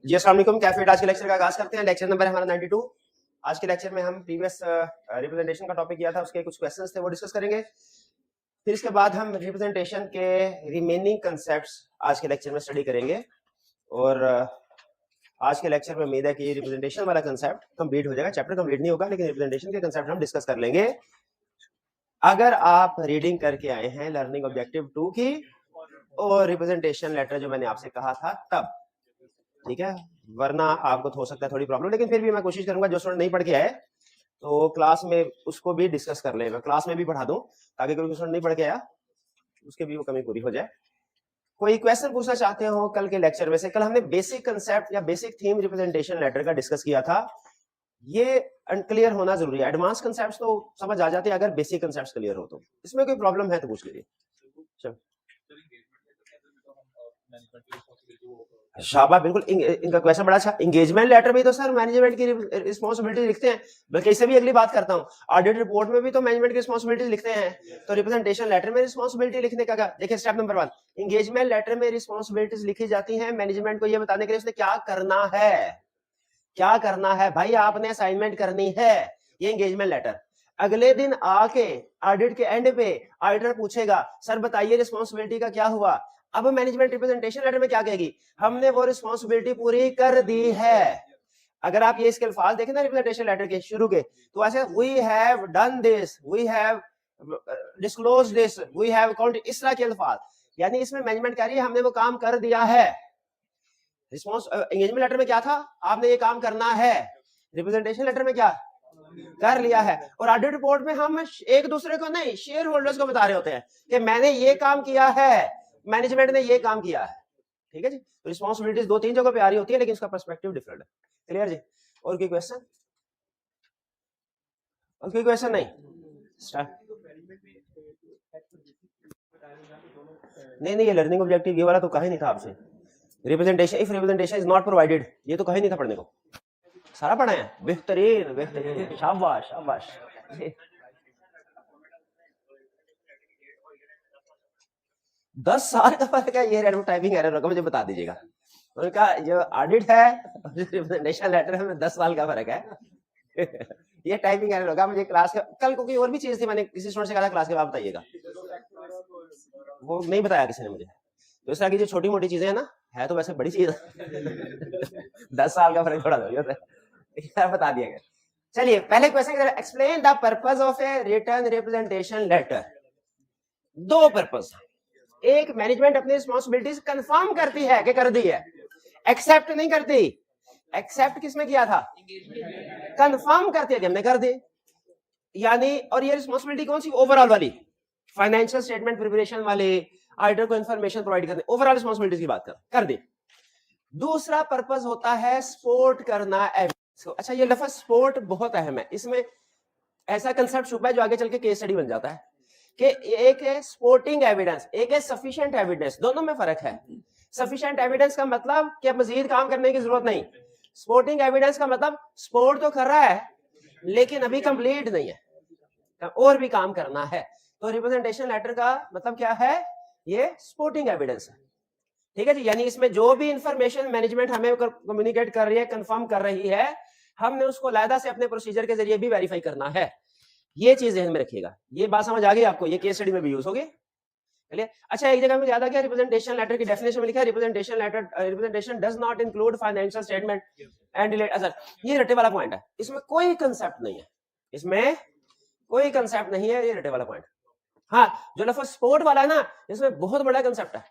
जी अस्सलाम वालेकुम। कैफे आज के लेक्चर का आगाज करते हैं। लेक्चर नंबर है हमारा 92। आज के लेक्चर में हम प्रीवियस रिप्रेजेंटेशन का टॉपिक किया था, उसके कुछ क्वेश्चंस थे वो डिस्कस करेंगे। फिर इसके बाद हम रिप्रेजेंटेशन के रिमेनिंग कंसेप्ट्स आज के लेक्चर में स्टडी करेंगे। और आज के लेक्चर में उम्मीद है कि रिप्रेजेंटेशन वाला कंसेप्ट कंप्लीट हो जाएगा। चैप्टर कंप्लीट नहीं होगा लेकिन रिप्रेजेंटेशन के कंसेप्ट हम डिस्कस कर लेंगे। अगर आप रीडिंग करके आए हैं लर्निंग ऑब्जेक्टिव 2 की और रिप्रेजेंटेशन लेटर जो मैंने आपसे कहा था तब, ठीक है, वरना आपको हो सकता है थोड़ी प्रॉब्लम, लेकिन फिर भी मैं कोशिश करूंगा जो स्टूडेंट नहीं पढ़ के आए तो क्लास में उसको भी डिस्कस कर ले, मैं क्लास में भी पढ़ा दूं ताकि कोई स्टूडेंट नहीं पढ़ के आया उसके भी वो कमी पूरी हो जाए। कोई क्वेश्चन पूछना चाहते हो कल के लेक्चर में से? कल हमने बेसिक कंसेप्ट या बेसिक थीम रिप्रेजेंटेशन लेटर का डिस्कस किया था। ये अनक्लियर होना जरूरी है। एडवांस कंसेप्ट्स तो समझ आ जाते हैं अगर बेसिक कंसेप्ट्स क्लियर हो तो। इसमें कोई प्रॉब्लम है तो पूछ लीजिए। शाबाश, बिल्कुल। इनका क्वेश्चन बड़ा अच्छा। एंगेजमेंट लेटर में तो सर मैनेजमेंट की रिस्पांसिबिलिटी लिखते हैं, बल्कि इससे भी अगली बात करता हूं, ऑडिट रिपोर्ट में भी तो मैनेजमेंट की रिस्पांसिबिलिटी लिखते हैं, तो रिप्रेजेंटेशन लेटर में रिस्पांसिबिलिटी लिखने का देखिए स्टेप नंबर 1, एंगेजमेंट लेटर में रिस्पांसिबिलिटीज लिखी जाती हैं मैनेजमेंट को ये बताने के लिए उसने क्या करना है। क्या करना है भाई? आपने असाइनमेंट करनी है, ये एंगेजमेंट लेटर। अगले दिन आके ऑडिट के एंड पे ऑडिटर पूछेगा सर बताइए रिस्पांसिबिलिटी का क्या हुआ। अब मैनेजमेंट रिप्रेजेंटेशन लेटर में क्या कहेगी? हमने वो रिस्पांसिबिलिटी पूरी कर दी है। अगर आप ये इसके अल्फाज देखें ना रिप्रेजेंटेशन लेटर के शुरू के, तो ऐसे we have done this, we have disclose this, we have account, इस तरह के अल्फाज। यानी इसमें मैनेजमेंट कह रही है हमने वो काम कर दिया है। रिस्पांस एंगेजमेंट लेटर में क्या था? आपने ये काम करना है। रिप्रेजेंटेशन लेटर में क्या कर लिया है। और ऑडिट रिपोर्ट में हम एक दूसरे को नहीं, शेयर होल्डर्स को बता रहे होते हैं कि मैंने ये काम किया है, मैनेजमेंट ने ये काम किया है। ठीक है जी। तो रिस्पांसिबिलिटीज 2-3 जगह पे आ रही होती है लेकिन उसका पर्सपेक्टिव डिफरेंट है। क्लियर जी? और कोई क्वेश्चन? और कोई क्वेश्चन नहीं? नहीं, ये लर्निंग ऑब्जेक्टिव ये वाला तो कहा ही नहीं था आपसे। Representation, if representation is not provided, ये तो कहा ही नहीं था पढ़ने को। सारा पढ़ा है? बेहतरीन बेहतरीन, शाबाश शाबाश। 10 साल का फर्क है। ये टाइपिंग एरर होगा, मुझे बता दीजिएगा। उनका जो ऑडिट है रिप्रेजेंटेशन लेटर में 10 साल का फर्क है। ये टाइपिंग एरर होगा। मुझे क्लास का कल को कोई और भी चीज थी, मैंने किसी स्टूडेंट से कहा था क्लास के बाद बताइएगा, वो नहीं बताया किसी ने मुझे। तो इस तरह की जो छोटी मोटी चीजें हैं ना, है तो वैसे बड़ी चीज। 10 साल का फर्क थोड़ा बता दिया गया। चलिए पहले question, explain the purpose of a written representation letter. दो पर्पस। एक, मैनेजमेंट अपनी रिस्पांसिबिलिटीज कंफर्म करती है कि कर दी है, एक्सेप्ट नहीं करती। एक्सेप्ट किसमें किया था? कंफर्म करती है कि हमने कर दी। यानी और ये रिस्पांसिबिलिटी कौन सी? ओवरऑल वाली, फाइनेंशियल स्टेटमेंट प्रिपरेशन वाले, ऑडिटर को इंफॉर्मेशन प्रोवाइड करने, ओवरऑल रिस्पांसिबिलिटीज की बात कर दी। दूसरा पर्पस होता है सपोर्ट करना एविडेंस को। अच्छा, ये लफ्ज सपोर्ट बहुत अहम है। इसमें ऐसा कंसेप्ट छुपा है जो आगे चल के केस स्टडी बन जाता है कि एक है सपोर्टिंग एविडेंस, एक है सफिशिएंट एविडेंस। दोनों में फर्क है। सफिशिएंट एविडेंस का मतलब कि मजीद काम करने की जरूरत नहीं। सपोर्टिंग एविडेंस का मतलब सपोर्ट तो कर रहा है लेकिन अभी कंप्लीट नहीं है, और भी काम करना है। तो रिप्रेजेंटेशन लेटर का मतलब क्या है? ये सपोर्टिंग एविडेंस है। ठीक है जी। यानी इसमें जो भी इंफॉर्मेशन मैनेजमेंट हमें कम्युनिकेट कर रही है, कंफर्म कर रही है, हमने उसको लायदा से अपने प्रोसीजर के जरिए भी वेरीफाई करना है। ये चीज ध्यान में रखिएगा। ये बात समझ आ गई आपको? ये केस स्टडी में भी यूज होगी। चलिए, अच्छा एक जगह मुझे याद आ गया, रिप्रेजेंटेशन लेटर की डेफिनेशन में लिखा है representation letter, representation does not include financial statement and related. अच्छा, ये रटे वाला पॉइंट है, इसमें कोई कंसेप्ट नहीं है, इसमें कोई कंसेप्ट नहीं है, ये रटे वाला पॉइंट। हाँ, जो लफ्ज सपोर्ट वाला है ना, इसमें बहुत बड़ा कंसेप्ट है,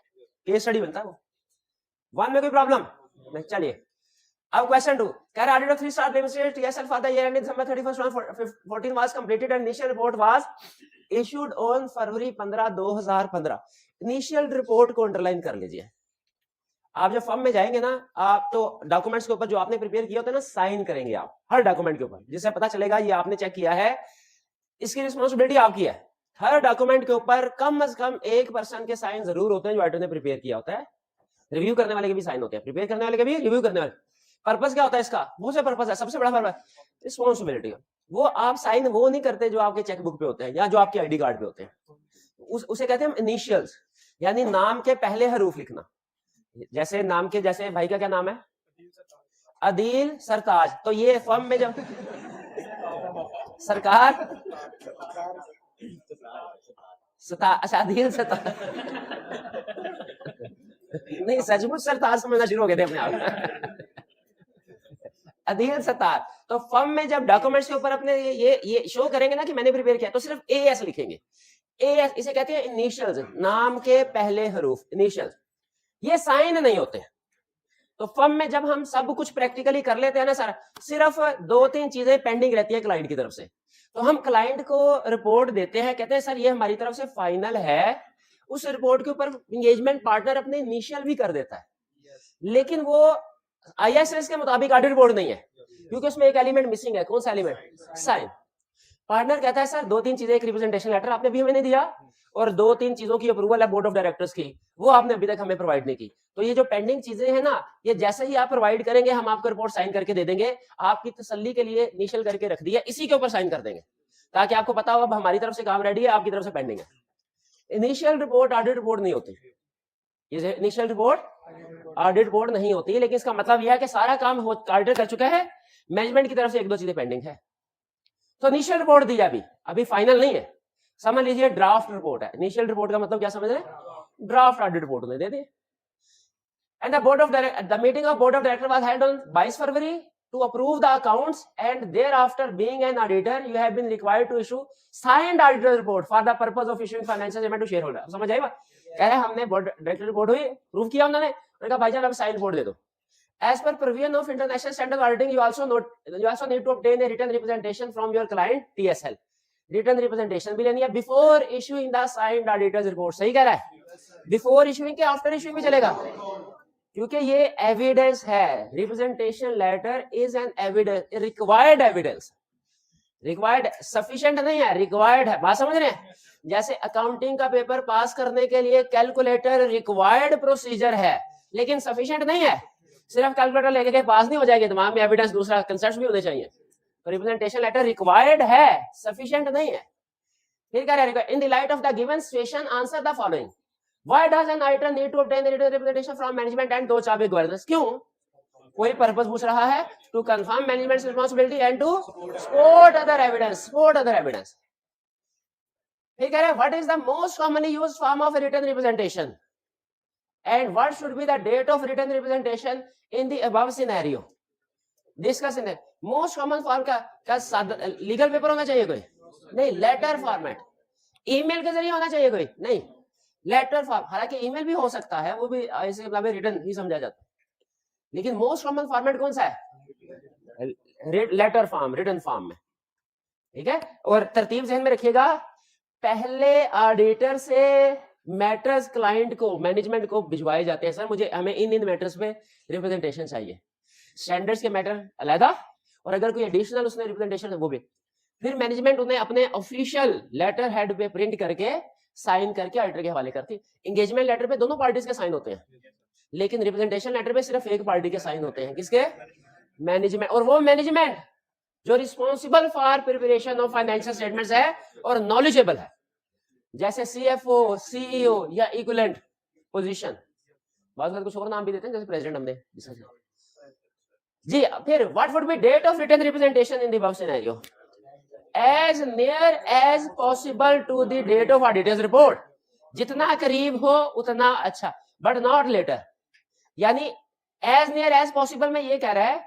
केस स्टडी बनता है वो। 1 में कोई प्रॉब्लम नहीं। चलिए अब क्वेश्चन 2, कह रहा audit of 3 star limited TSL for the year ending December 31, 2014 was completed and initial report was issued on February 15, 2015। Initial report को अंडरलाइन कर लीजिए। आप जब फॉर्म में जाएंगे ना, आप तो डॉक्यूमेंट्स के ऊपर जो आपने प्रिपेयर किया होता है ना, साइन करेंगे आप हर डॉक्यूमेंट के ऊपर, जिससे पता चलेगा ये आपने चेक किया है, इसकी रिस्पांसिबिलिटी आपकी है। हर डॉक्यूमेंट के ऊपर कम से कम एक पर्सन के साइन जरूर होते हैं जो ऑडिटर ने प्रिपेयर किया होता है। रिव्यू करने वाले के भी साइन होते हैं, प्रिपेयर करने वाले के भी, रिव्यू करने वाले। पर्पस क्या होता है इसका? बहुत से पर्पस है। सबसे बड़ा पर्पस रिस्पांसिबिलिटी। वो आप साइन वो नहीं करते जो आपके चेकबुक पे होते हैं या जो आपके आईडी कार्ड पे होते हैं, उसे कहते हैं इनिशियल्स, यानी नाम के पहले हरूफ लिखना। जैसे नाम के, जैसे भाई का क्या नाम है? अदील सरताज, तो ये फर्म में जब सरकार अच्छा अदील सरताज नहीं सचमुच सरताज समझना शुरू हो गए थे अपने आप अदील सरताज। तो फर्म में जब डॉक्यूमेंट्स के ऊपर अपने ये शो करेंगे ना कि मैंने प्रिपेयर किया, तो सिर्फ एएस लिखेंगे। एएस इसे कहते हैं इनिशियल्स, नाम के पहले हरूफ इनिशियल्स, ये साइन नहीं होते। तो फर्म में जब हम सब कुछ प्रैक्टिकली कर लेते हैं ना सर, सिर्फ 2-3 चीजें पेंडिंग रहती है क्लाइंट की तरफ से। तो हम क्लाइंट को रिपोर्ट देते हैं, कहते हैं सर ये हमारी तरफ से फाइनल है। उस रिपोर्ट के ऊपर एंगेजमेंट पार्टनर अपने इनिशियल भी कर देता है, लेकिन वो आईएसएस के मुताबिक ऑडिट रिपोर्ट नहीं है, क्योंकि उसमें एक एलिमेंट मिसिंग है। कौन सा एलिमेंट? साइन। पार्टनर कहता है सर 2-3 चीजें, एक रिप्रेजेंटेशन लेटर आपने भी हमें नहीं दिया, और 2-3 चीजों की अप्रूवल है बोर्ड ऑफ डायरेक्टर्स की, वो आपने अभी तक हमें प्रोवाइड नहीं की। तो ये जो पेंडिंग चीजें हैं ना, ये जैसे ही आप प्रोवाइड करेंगे हम आपको रिपोर्ट साइन करके दे देंगे। आपकी तसल्ली के लिए इनिशियल करके रख दिया, इसी के ऊपर साइन कर देंगे, ताकि आपको पता हो अब हमारी तरफ से काम रेडी है, आपकी तरफ से पेंडिंग है। इनिशियल रिपोर्ट ऑडिट रिपोर्ट नहीं होती, ये इनिशियल रिपोर्ट ऑडिट रिपोर्ट नहीं होती, लेकिन इसका मतलब यह है कि सारा काम ऑडिट कर चुका है, मैनेजमेंट की तरफ से 1-2 चीजें पेंडिंग है, तो इनिशियल रिपोर्ट दी अभी फाइनल नहीं है। समझ लीजिए ड्राफ्ट रिपोर्ट है। इनिशियल रिपोर्ट का मतलब क्या समझ रहे हैं? ड्राफ्ट ऑडिट रिपोर्ट उन्हें दे दी। And the meeting of board of director was held on 22 February to approve the accounts, and thereafter being an auditor you have been required to issue signed auditor report for the purpose of issuing financial statement to shareholder। समझ आई बात? कह रहे हमने board director report हुई, prove किया उन्होंने, उन्होंने कहा भाईजान अब साइन रिपोर्ट दे दो। As per provision of international standard auditing, you also need to obtain a written representation from your client TSL। Written representation भी लेनी है before issuing the signed auditor's report. सही कह रहा है? बिफोर इशूइंग के after issuing भी चलेगा, क्योंकि ये एविडेंस है। Representation letter is an evidence, required evidence. Required sufficient नहीं है, रिक्वायर्ड है। बात समझ रहे हैं? जैसे अकाउंटिंग का पेपर पास करने के लिए कैलकुलेटर रिक्वायर्ड प्रोसीजर है, लेकिन सफिशिएंट नहीं है। सिर्फ कैलकुलेटर लेके पास नहीं हो जाएगी, दिमाग में एविडेंस दूसरा कंसेप्ट भी होने चाहिए। तो रिप्रेजेंटेशन लेटर रिक्वायर्ड है, सफिशिएंट नहीं है। फिर क्या रहेगा? In the light of the given situation answer the following. Why does an auditor need to obtain the written representation from management and 2 चाबी governance? क्यों? कोई पर्पस पूछ रहा है, to confirm management's responsibility and to support other evidence, support other evidence। फिर कह रहे हैं what is the most commonly used form of a written representation and what should be the date of written representation in the above scenario? Discuss in most common form का legal paper होना चाहिए कोई नहीं, letter format. Email के जरिए होना चाहिए कोई नहीं, लेटर फॉर्म। हालांकि ईमेल भी हो सकता है, वो भी ऐसे मतलब रिटर्न ही समझा जाता है, लेकिन मोस्ट कॉमन फॉर्मेट कौन सा है? लेटर फॉर्म, रिटर्न फॉर्म में। ठीक है? और तरतीब ज़हन में रखिएगा, पहले ऑडिटर से मैटर्स क्लाइंट को, मैनेजमेंट को भिजवाए जाते हैं। सर मुझे हमें इन मैटर्स पे रिप्रेजेंटेशन चाहिए, स्टैंडर्ड्स के मैटर अलहदा, और अगर कोई एडिशनल उसने रिप्रेजेंटेशन वो भी। फिर मैनेजमेंट उन्हें अपने ऑफिशियल लेटर हेड पे प्रिंट करके साइन करके ऑडिटर के हवाले करती है। एंगेजमेंट लेटर पे दोनों पार्टीज के साइन होते हैं, लेकिन रिप्रेजेंटेशन लेटर पे सिर्फ एक पार्टी के साइन होते हैं। किसके? मैनेजमेंट। और वो मैनेजमेंट जो responsible for preparation of financial statements है और नॉलेजेबल है, जैसे सीएफओ, सीईओ या इक्विवेलेंट पोजीशन। बाद कुछ और नाम भी देते हैं, जैसे प्रेसिडेंट हमने डिस्कस किया जी। फिर what would be date of written representation in the above scenario? as near as possible to the date of auditor's report। जितना करीब हो उतना अच्छा, but not later। यानी as near as possible में ये कह रहा है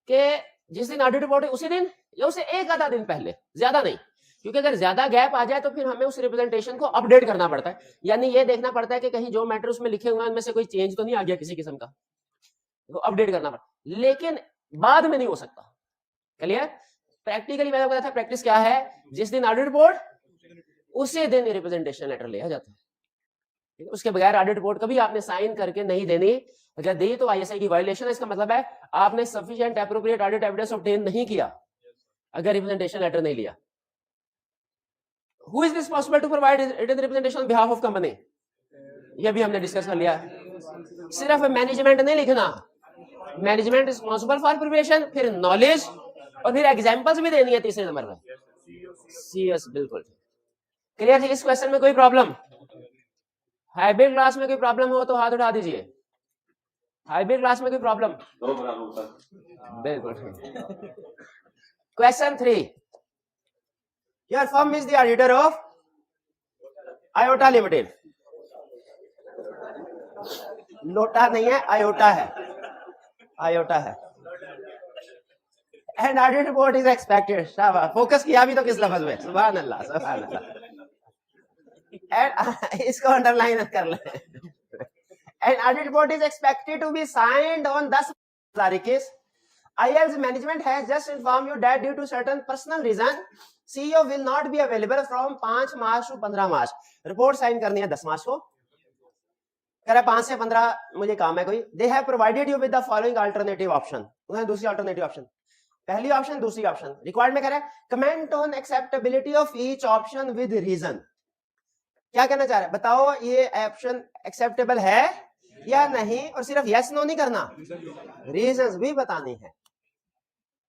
कि जिस दिन ऑडिट रिपोर्ट है उसी दिन या उसे एक आधा दिन पहले, ज्यादा नहीं, क्योंकि अगर ज्यादा गैप आ जाए तो फिर हमें उस रिप्रेजेंटेशन को अपडेट करना पड़ता है। यानी ये देखना पड़ता है कि कहीं जो मैटर उसमें लिखे हुए हैं उनमें से कोई चेंज तो नहीं आ गया किसी किस्म का, तो अपडेट करना पड़ता, लेकिन बाद में नहीं हो सकता। क्लियर? प्रैक्टिकली मैंने बताया था प्रैक्टिस क्या है, जिस दिन ऑडिट रिपोर्ट उसी दिन रिप्रेजेंटेशन लेटर लिया जाता है। उसके बगैर ऑडिट रिपोर्ट कभी आपने साइन करके नहीं देनी। अगर दी तो आईएसआई की वायलेशन है। इसका मतलब है आपने sufficient appropriate audit evidence obtain नहीं किया अगर रिप्रेजेंटेशन लेटर नहीं लिया। Who is responsible to provide written representation on behalf of company? ये भी हमने डिस्कस कर लिया। सिर्फ मैनेजमेंट नहीं लिखना, मैनेजमेंट रिस्पांसिबल फॉर प्रिपरेशन, फिर नॉलेज, और फिर एग्जांपल्स भी देनी है तीसरे नंबर पे। सीएस बिल्कुल क्लियर है। इस क्वेश्चन में कोई प्रॉब्लम? हाइब्रिड क्लास में कोई प्रॉब्लम हो तो हाथ उठा दीजिए। हाइब्रिड क्लास में कोई प्रॉब्लम? बिल्कुल। Question 3, your firm is the auditor of iota limited. लोटा नहीं है, आयोटा है, आयोटा है। And audit report is expected. शाबाश, फोकस किया भी तो किस लफ्ज में, सुभान अल्लाह, सुभान अल्लाह। एंड इसको अंडरलाइन कर ले। And audit report is expected to be signed on 10 तारीख। IL's management has just informed you that due to certain personal reason, CEO will not be available from 5 March to 15 March. Report sign करनी है 10 मार्च को, कह रहा 5 से 15 मुझे काम है कोई। They have provided you with the following alternative option। उन्हें दूसरी alternative option, पहली ऑप्शन दूसरी ऑप्शन। रिक्वायर्ड में कह रहा है comment on acceptability of each option with reason. क्या कहना चाह रहा है, बताओ ये ऑप्शन एक्सेप्टेबल है या नहीं, और सिर्फ यस नो नहीं करना, रीजंस भी बतानी है।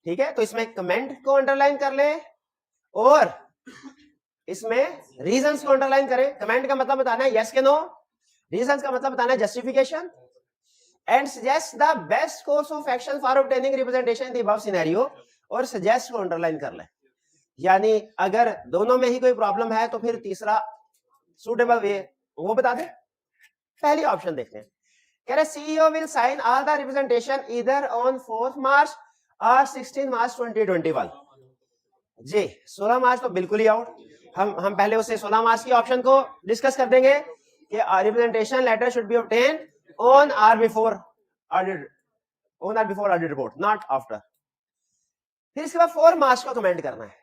ठीक है, तो इसमें कमेंट को अंडरलाइन कर ले और इसमें रीजंस को अंडरलाइन करें। कमेंट का मतलब बताना है यस के नो, रीजंस का मतलब बताना है justification. And suggest the best course of action for obtaining representation in the above scenario, और सजेस्ट को अंडरलाइन कर ले। यानी अगर दोनों में ही कोई प्रॉब्लम है तो फिर तीसरा सूटेबल वे वो बता दे। पहली ऑप्शन देखते हैं, कह रहे CEO will sign all the representation either on 4 March or 16 मार्च 2021। जी 16 मार्च तो बिल्कुल ही आउट। हम पहले उसे 16 मार्च की ऑप्शन को डिस्कस कर देंगे कि representation letter should be obtain on or before audit, on or before audit report, not after. फिर इसके बाद 4 मार्च को कमेंट करना है।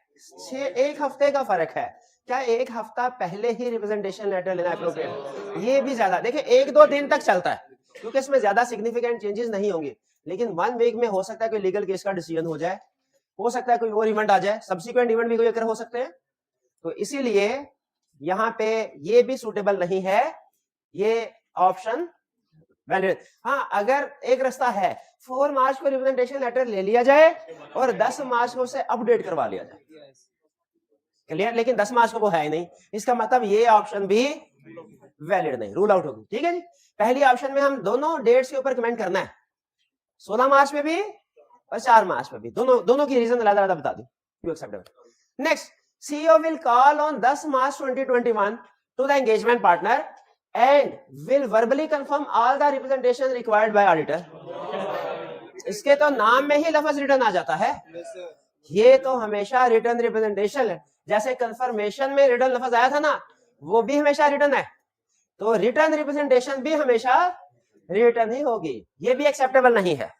1 हफ्ते का फर्क है, क्या 1 हफ्ता पहले ही रिप्रेजेंटेशन लेटर लेना अप्रोप्रिएट? ये भी ज्यादा, देखिए 1-2 दिन तक चलता है क्योंकि इसमें ज्यादा सिग्निफिकेंट चेंजेस नहीं होंगे, लेकिन 1 वीक में हो सकता है कोई लीगल केस का डिसीजन हो जाए, हो सकता है कोई और इवेंट आ जाए, सब्सिक्वेंट इवेंट भी कोई अगर हो सकते हैं, तो इसीलिए यहाँ पे ये भी सूटेबल नहीं है, ये ऑप्शन वैलिड। हाँ, अगर एक रास्ता है 4 मार्च को रिप्रेजेंटेशन लेटर ले लिया जाए और 10 मार्च को उसे अपडेट करवा लिया जाए, क्लियर, लेकिन 10 मार्च को वो है ही नहीं, इसका मतलब ये ऑप्शन भी वैलिड नहीं, रूल आउट होगी। ठीक है जी, पहली ऑप्शन में हम दोनों डेट्स के ऊपर कमेंट करना है, 16 मार्च में भी और 4 मार्च में भी, दोनों की रीजन अलग-अलग बता दी, you acceptable. Next, CEO will call on 10 March 2021 to the engagement partner and will verbally confirm all the representation required by auditor. इसके तो नाम में ही लफ्ज रिटर्न आ जाता है, ये तो हमेशा रिटर्न रिप्रेजेंटेशन है, जैसे कंफर्मेशन में रिटर्न लफ्ज आया था ना, वो भी हमेशा रिटर्न है, तो रिटर्न रिप्रेजेंटेशन भी हमेशा रिटर्न ही होगी, ये भी एक्सेप्टेबल नहीं है।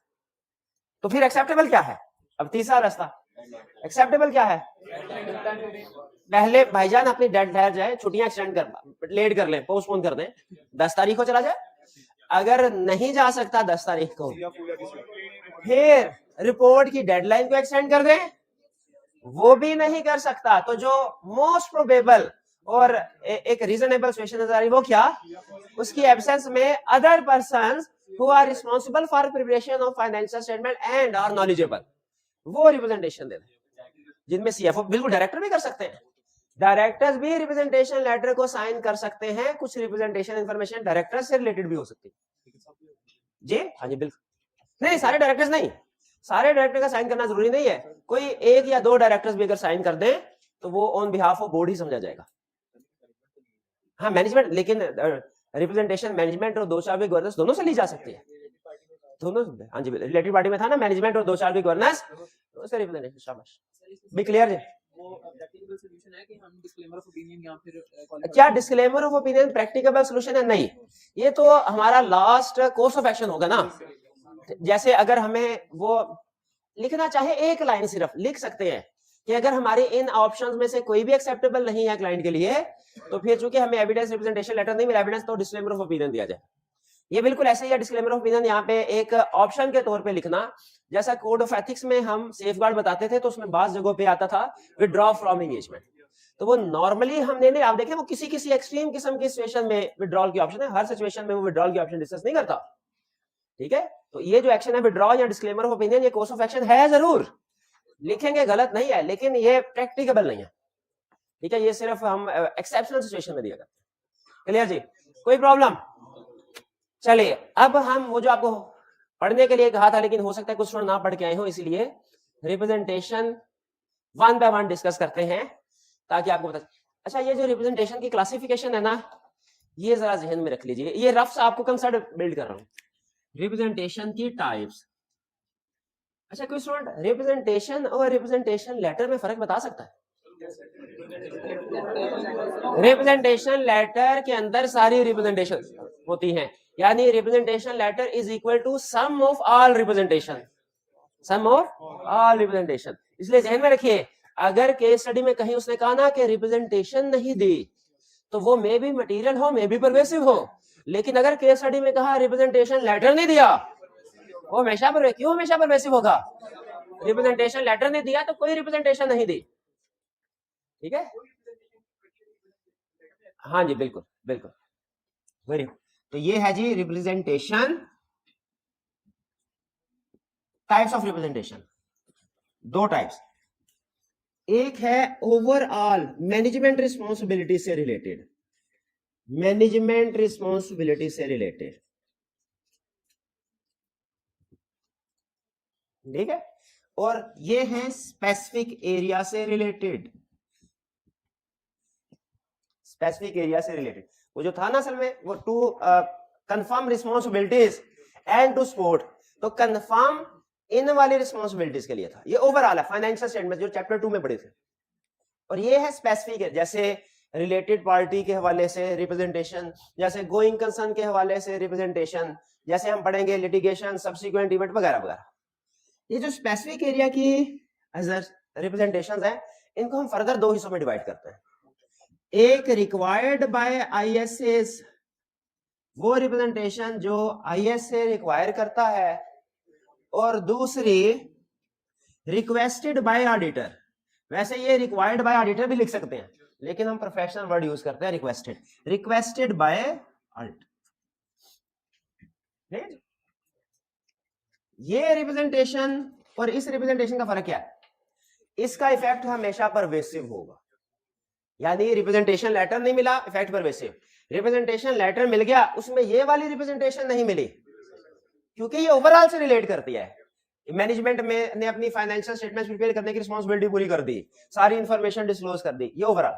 तो फिर एक्सेप्टेबल क्या है? अब तीसरा रास्ता, एक्सेप्टेबल क्या है? पहले भाईजान अपनी डेट ठहर जाए, छुट्टियां एक्सटेंड कर, लेट कर ले, पोस्टपोन कर दें, 10 तारीख को चला जाए। अगर नहीं जा सकता 10 तारीख को, फिर रिपोर्ट की डेडलाइन को एक्सटेंड कर दें, वो भी नहीं कर सकता, तो जो मोस्ट प्रोबेबल और एक रीजनेबल सिचुएशन नजर आ रही, वो क्या? उसकी एब्सेंस में other persons who are responsible for preparation of financial statement and are knowledgeable, वो रिप्रेजेंटेशन दे दें, जिनमें सीएफओ, बिल्कुल डायरेक्टर भी कर सकते हैं, डायरेक्टर्स भी रिप्रेजेंटेशन लेटर को साइन कर सकते हैं, कुछ रिप्रेजेंटेशन इंफॉर्मेशन डायरेक्टर से रिलेटेड भी हो सकती है। जी हाँ जी बिल्कुल, नहीं सारे डायरेक्टर्स नहीं, सारे डायरेक्टर का साइन करना जरूरी नहीं है, कोई 1 या 2 डायरेक्टर्स भी अगर साइन कर दें तो वो ऑन बिहाफ ऑफ बोर्ड ही समझा जाएगा। हाँ मैनेजमेंट, लेकिन रिप्रेजेंटेशन मैनेजमेंट और 2-4 भी गवर्नेंस दोनों से ली जा सकती है, दोनों। हाँ जी, रिलेटिव पार्टी में था ना मैनेजमेंट और 2-4 भी गवर्नेंस, दोनों से रिप्रेजेंटेशन। शाबाश, बी क्लियर जी। वो प्रैक्टिकल सॉल्यूशन है कि हम डिस्क्लेमर ऑफ ओपिनियन या फिर क्या disclaimer of opinion practical solution है? नहीं, ये तो हमारा लास्ट कोर्स ऑफ एक्शन होगा ना। जैसे अगर हमें वो लिखना चाहे, एक लाइन सिर्फ लिख सकते हैं कि अगर हमारे इन ऑप्शंस में से कोई भी एक्सेप्टेबल नहीं है क्लाइंट के लिए, तो फिर चूंकि हमें एविडेंस रिप्रेजेंटेशन लेटर नहीं मिला एविडेंस, तो डिस्क्लेमर ऑफ ओपिनियन दिया जाए। ये बिल्कुल ऐसे ही है, डिस्क्लेमर ऑफ ओपिनियन यहाँ पे एक ऑप्शन के तौर पे लिखना, जैसा कोड ऑफ एथिक्स में हम सेफगार्ड बताते थे, तो उसमें बात जगहों पे आता था विड्रॉ फ्रॉम एंगेजमेंट, तो वो नॉर्मली हमने नहीं, आप देखें वो किसी एक्सट्रीम किस्म की सिचुएशन में विड्रॉल की ऑप्शन है, हर सिचुएशन में वो विड्रॉल की ऑप्शन डिस्कस नहीं करता। ठीक है, तो ये जो एक्शन है विड्रॉ या डिस्क्लेमर ऑफ ओपिनियन, ये कोर्स ऑफ एक्शन है, जरूर लिखेंगे, गलत नहीं है, लेकिन ये प्रैक्टिकेबल नहीं है। ठीक है, ये सिर्फ हम एक्सेप्शनल सिचुएशन में दिया करते हैं। क्लियर जी, कोई प्रॉब्लम? चलिए अब हम वो जो आपको पढ़ने के लिए कहा था, लेकिन हो सकता है कुछ स्टूडेंट ना पढ़ के आए हो, इसलिए representation one by one discuss करते हैं ताकि आपको पता। अच्छा, ये जो रिप्रेजेंटेशन की क्लासिफिकेशन है ना, ये जरा जहन में रख लीजिए, ये रफ सा आपको कंसेप्ट बिल्ड कर रहा हूं, रिप्रेजेंटेशन की टाइप्स। अच्छा, कोई स्टूडेंट रिप्रेजेंटेशन और रिप्रेजेंटेशन लेटर में फर्क बता सकता है? रिप्रेजेंटेशन लेटर के अंदर सारी रिप्रेजेंटेशन होती हैं, यानी representation letter is equal to sum of all representation, sum of all representation. इसलिए ध्यान में रखिए, अगर केस स्टडी में कहीं उसने कहा ना कि रिप्रेजेंटेशन नहीं दी, तो वो मे भी मटेरियल हो, मे भी परवेसिव हो, लेकिन अगर केस स्टडी में कहा रिप्रेजेंटेशन लेटर नहीं दिया, वो हमेशा पर, क्यों हमेशा परवेसिव होगा? रिप्रेजेंटेशन लेटर नहीं दिया तो कोई रिप्रेजेंटेशन नहीं दी, ठीक है? हाँ जी, बिल्कुल बिल्कुल, वेरी गुड। तो ये है जी रिप्रेजेंटेशन, टाइप्स ऑफ रिप्रेजेंटेशन, दो टाइप्स। एक है ओवरऑल मैनेजमेंट रिस्पॉन्सिबिलिटी से रिलेटेड, मैनेजमेंट रिस्पॉन्सिबिलिटी से रिलेटेड, ठीक है? और ये है स्पेसिफिक एरिया से रिलेटेड, स्पेसिफिक एरिया से रिलेटेड। वो जो था ना असल में, वो to confirm responsibilities and to support, तो कंफर्म इन वाली रिस्पॉन्सिबिलिटीज के लिए था। ये ओवरऑल है फाइनेंशियल स्टेटमेंट जो चैप्टर 2 में पढ़े थे। और ये है स्पेसिफिक है, जैसे रिलेटेड पार्टी के हवाले से रिप्रेजेंटेशन, जैसे गोइंग कंसर्न के हवाले से रिप्रेजेंटेशन, जैसे हम पढ़ेंगे लिटिगेशन, सब्सिक्वेंट इवेंट वगैरह वगैरह। ये जो स्पेसिफिक एरिया की रिप्रेजेंटेशंस हैं, इनको हम फर्दर दो हिस्सों में डिवाइड करते हैं। एक रिक्वायर्ड बाय आईएसएस, वो रिप्रेजेंटेशन जो आईएसए रिक्वायर करता है, और दूसरी रिक्वेस्टेड बाय ऑडिटर। वैसे ये रिक्वायर्ड बाय ऑडिटर भी लिख सकते हैं, लेकिन हम प्रोफेशनल वर्ड यूज करते हैं रिक्वेस्टेड, रिक्वेस्टेड बाय ऑडिटर। ये रिप्रेजेंटेशन और इस रिप्रेजेंटेशन का फर्क क्या है? इसका इफेक्ट हमेशा परवेसिव होगा, यानी रिप्रेजेंटेशन लेटर नहीं मिला, इफेक्ट परवेसिव। रिप्रेजेंटेशन लेटर मिल गया, उसमें ये वाली रिप्रेजेंटेशन नहीं मिली, क्योंकि ये ओवरऑल से रिलेट करती है। मैनेजमेंट में ने अपनी फाइनेंशियल स्टेटमेंट्स प्रिपेयर करने की रिस्पांसिबिलिटी पूरी कर दी, सारी इंफॉर्मेशन डिस्क्लोज कर दी, ये ओवरऑल।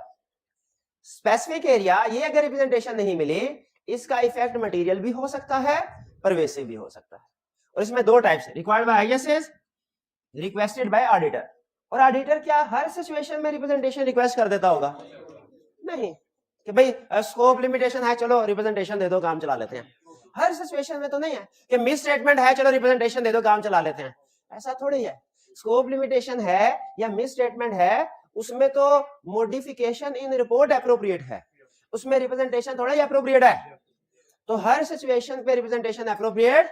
स्पेसिफिक एरिया, ये अगर रिप्रेजेंटेशन नहीं मिली, इसका इफेक्ट मटेरियल भी हो सकता है, परवेसिव भी हो सकता है। और इसमें दो टाइप्स है, required by ISS, requested bye auditor. और ऑडिटर क्या हर सिचुएशन में रिप्रेजेंटेशन रिक्वेस्ट कर देता होगा? नहीं, कि भाई स्कोप लिमिटेशन है, चलो रिप्रेजेंटेशन दे दो, काम चला लेते हैं। हर सिचुएशन में तो नहीं है कि मिस स्टेटमेंट है, चलो रिप्रेजेंटेशन दे दो, काम चला लेते हैं, ऐसा थोड़ी है। स्कोप लिमिटेशन है या मिस स्टेटमेंट है, उसमें तो मॉडिफिकेशन इन रिपोर्ट एप्रोप्रिएट है, उसमें रिप्रेजेंटेशन थोड़ा ही एप्रोप्रिएट है। तो हर सिचुएशन पे रिप्रेजेंटेशन एप्रोप्रिएट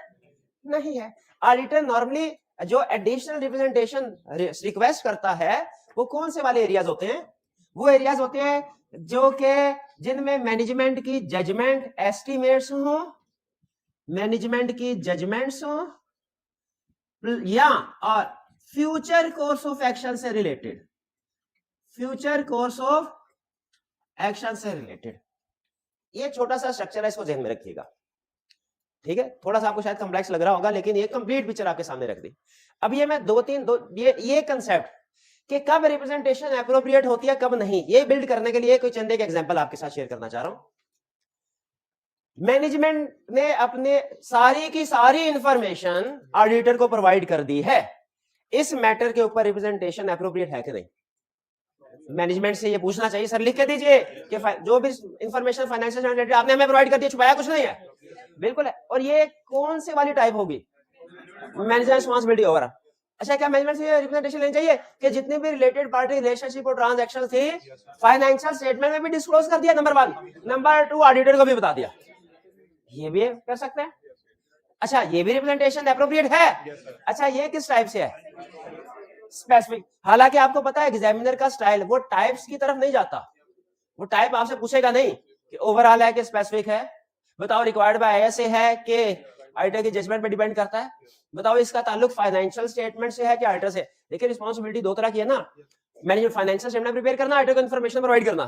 नहीं है। ऑडिटर नॉर्मली जो एडिशनल रिप्रेजेंटेशन रिक्वेस्ट करता है, वो कौन से वाले एरियाज होते हैं? वो एरियाज होते हैं जो कि जिनमें मैनेजमेंट की जजमेंट एस्टिमेट्स हो, मैनेजमेंट की जजमेंट्स हो, या और फ्यूचर कोर्स ऑफ एक्शन से related, future course of action से रिलेटेड। ये छोटा सा स्ट्रक्चर है, इसको ध्यान में रखिएगा, ठीक है? थोड़ा सा आपको शायद कॉम्प्लेक्स लग रहा होगा, लेकिन ये कंप्लीट पिक्चर आपके सामने रख दी। अब ये मैं ये कंसेप्ट कि कब रिप्रेजेंटेशन एप्रोप्रिएट होती है, कब नहीं, ये बिल्ड करने के लिए कोई चंद एक एग्जांपल आपके साथ शेयर करना चाह रहा हूं। मैनेजमेंट ने अपने सारी की सारी इंफॉर्मेशन ऑडिटर को प्रोवाइड कर दी है, इस मैटर के ऊपर रिप्रेजेंटेशन एप्रोप्रिएट है कि नहीं? मैनेजमेंट से ये पूछना चाहिए, सर लिख के दीजिए कि जो भी इंफॉर्मेशन फाइनेंशियल रिलेटेड आपने हमें प्रोवाइड कर दी, छुपाया कुछ नहीं है, बिल्कुल है। और ये कौन से वाली टाइप होगी? Management responsibility over. अच्छा, क्या मैनेजमेंट से रिप्रेजेंटेशन लेनी चाहिए कि जितने भी रिलेटेड पार्टी रिलेशनशिप और ट्रांजैक्शन थी फाइनेंशियल स्टेटमेंट में भी डिस्क्लोज कर दिया, नंबर 1। नंबर 2, ऑडिटर को भी बता दिया, ये भी कर सकते हैं। अच्छा, ये भी रिप्रेजेंटेशन एप्रोप्रिएट है। अच्छा, ये किस टाइप से है? स्पेसिफिक। हालांकि आपको पता है एग्जामिनर का स्टाइल वो टाइप्स की तरफ नहीं जाता, वो टाइप आपसे पूछेगा नहीं कि ओवरऑल है कि स्पेसिफिक है, बताओ रिक्वायर्ड बाय आईएसए है कि ऑडिटर की जजमेंट पे डिपेंड करता है, बताओ इसका ताल्लुक फाइनेंशियल स्टेटमेंट से है कि ऑडिटर से। देखिए रिस्पांसिबिलिटी दो तरह की है ना, मैनेजमेंट फाइनेंशियल स्टेटमेंट प्रिपेयर करना, ऑडिटर को इन्फॉर्मेशन प्रोवाइड करना।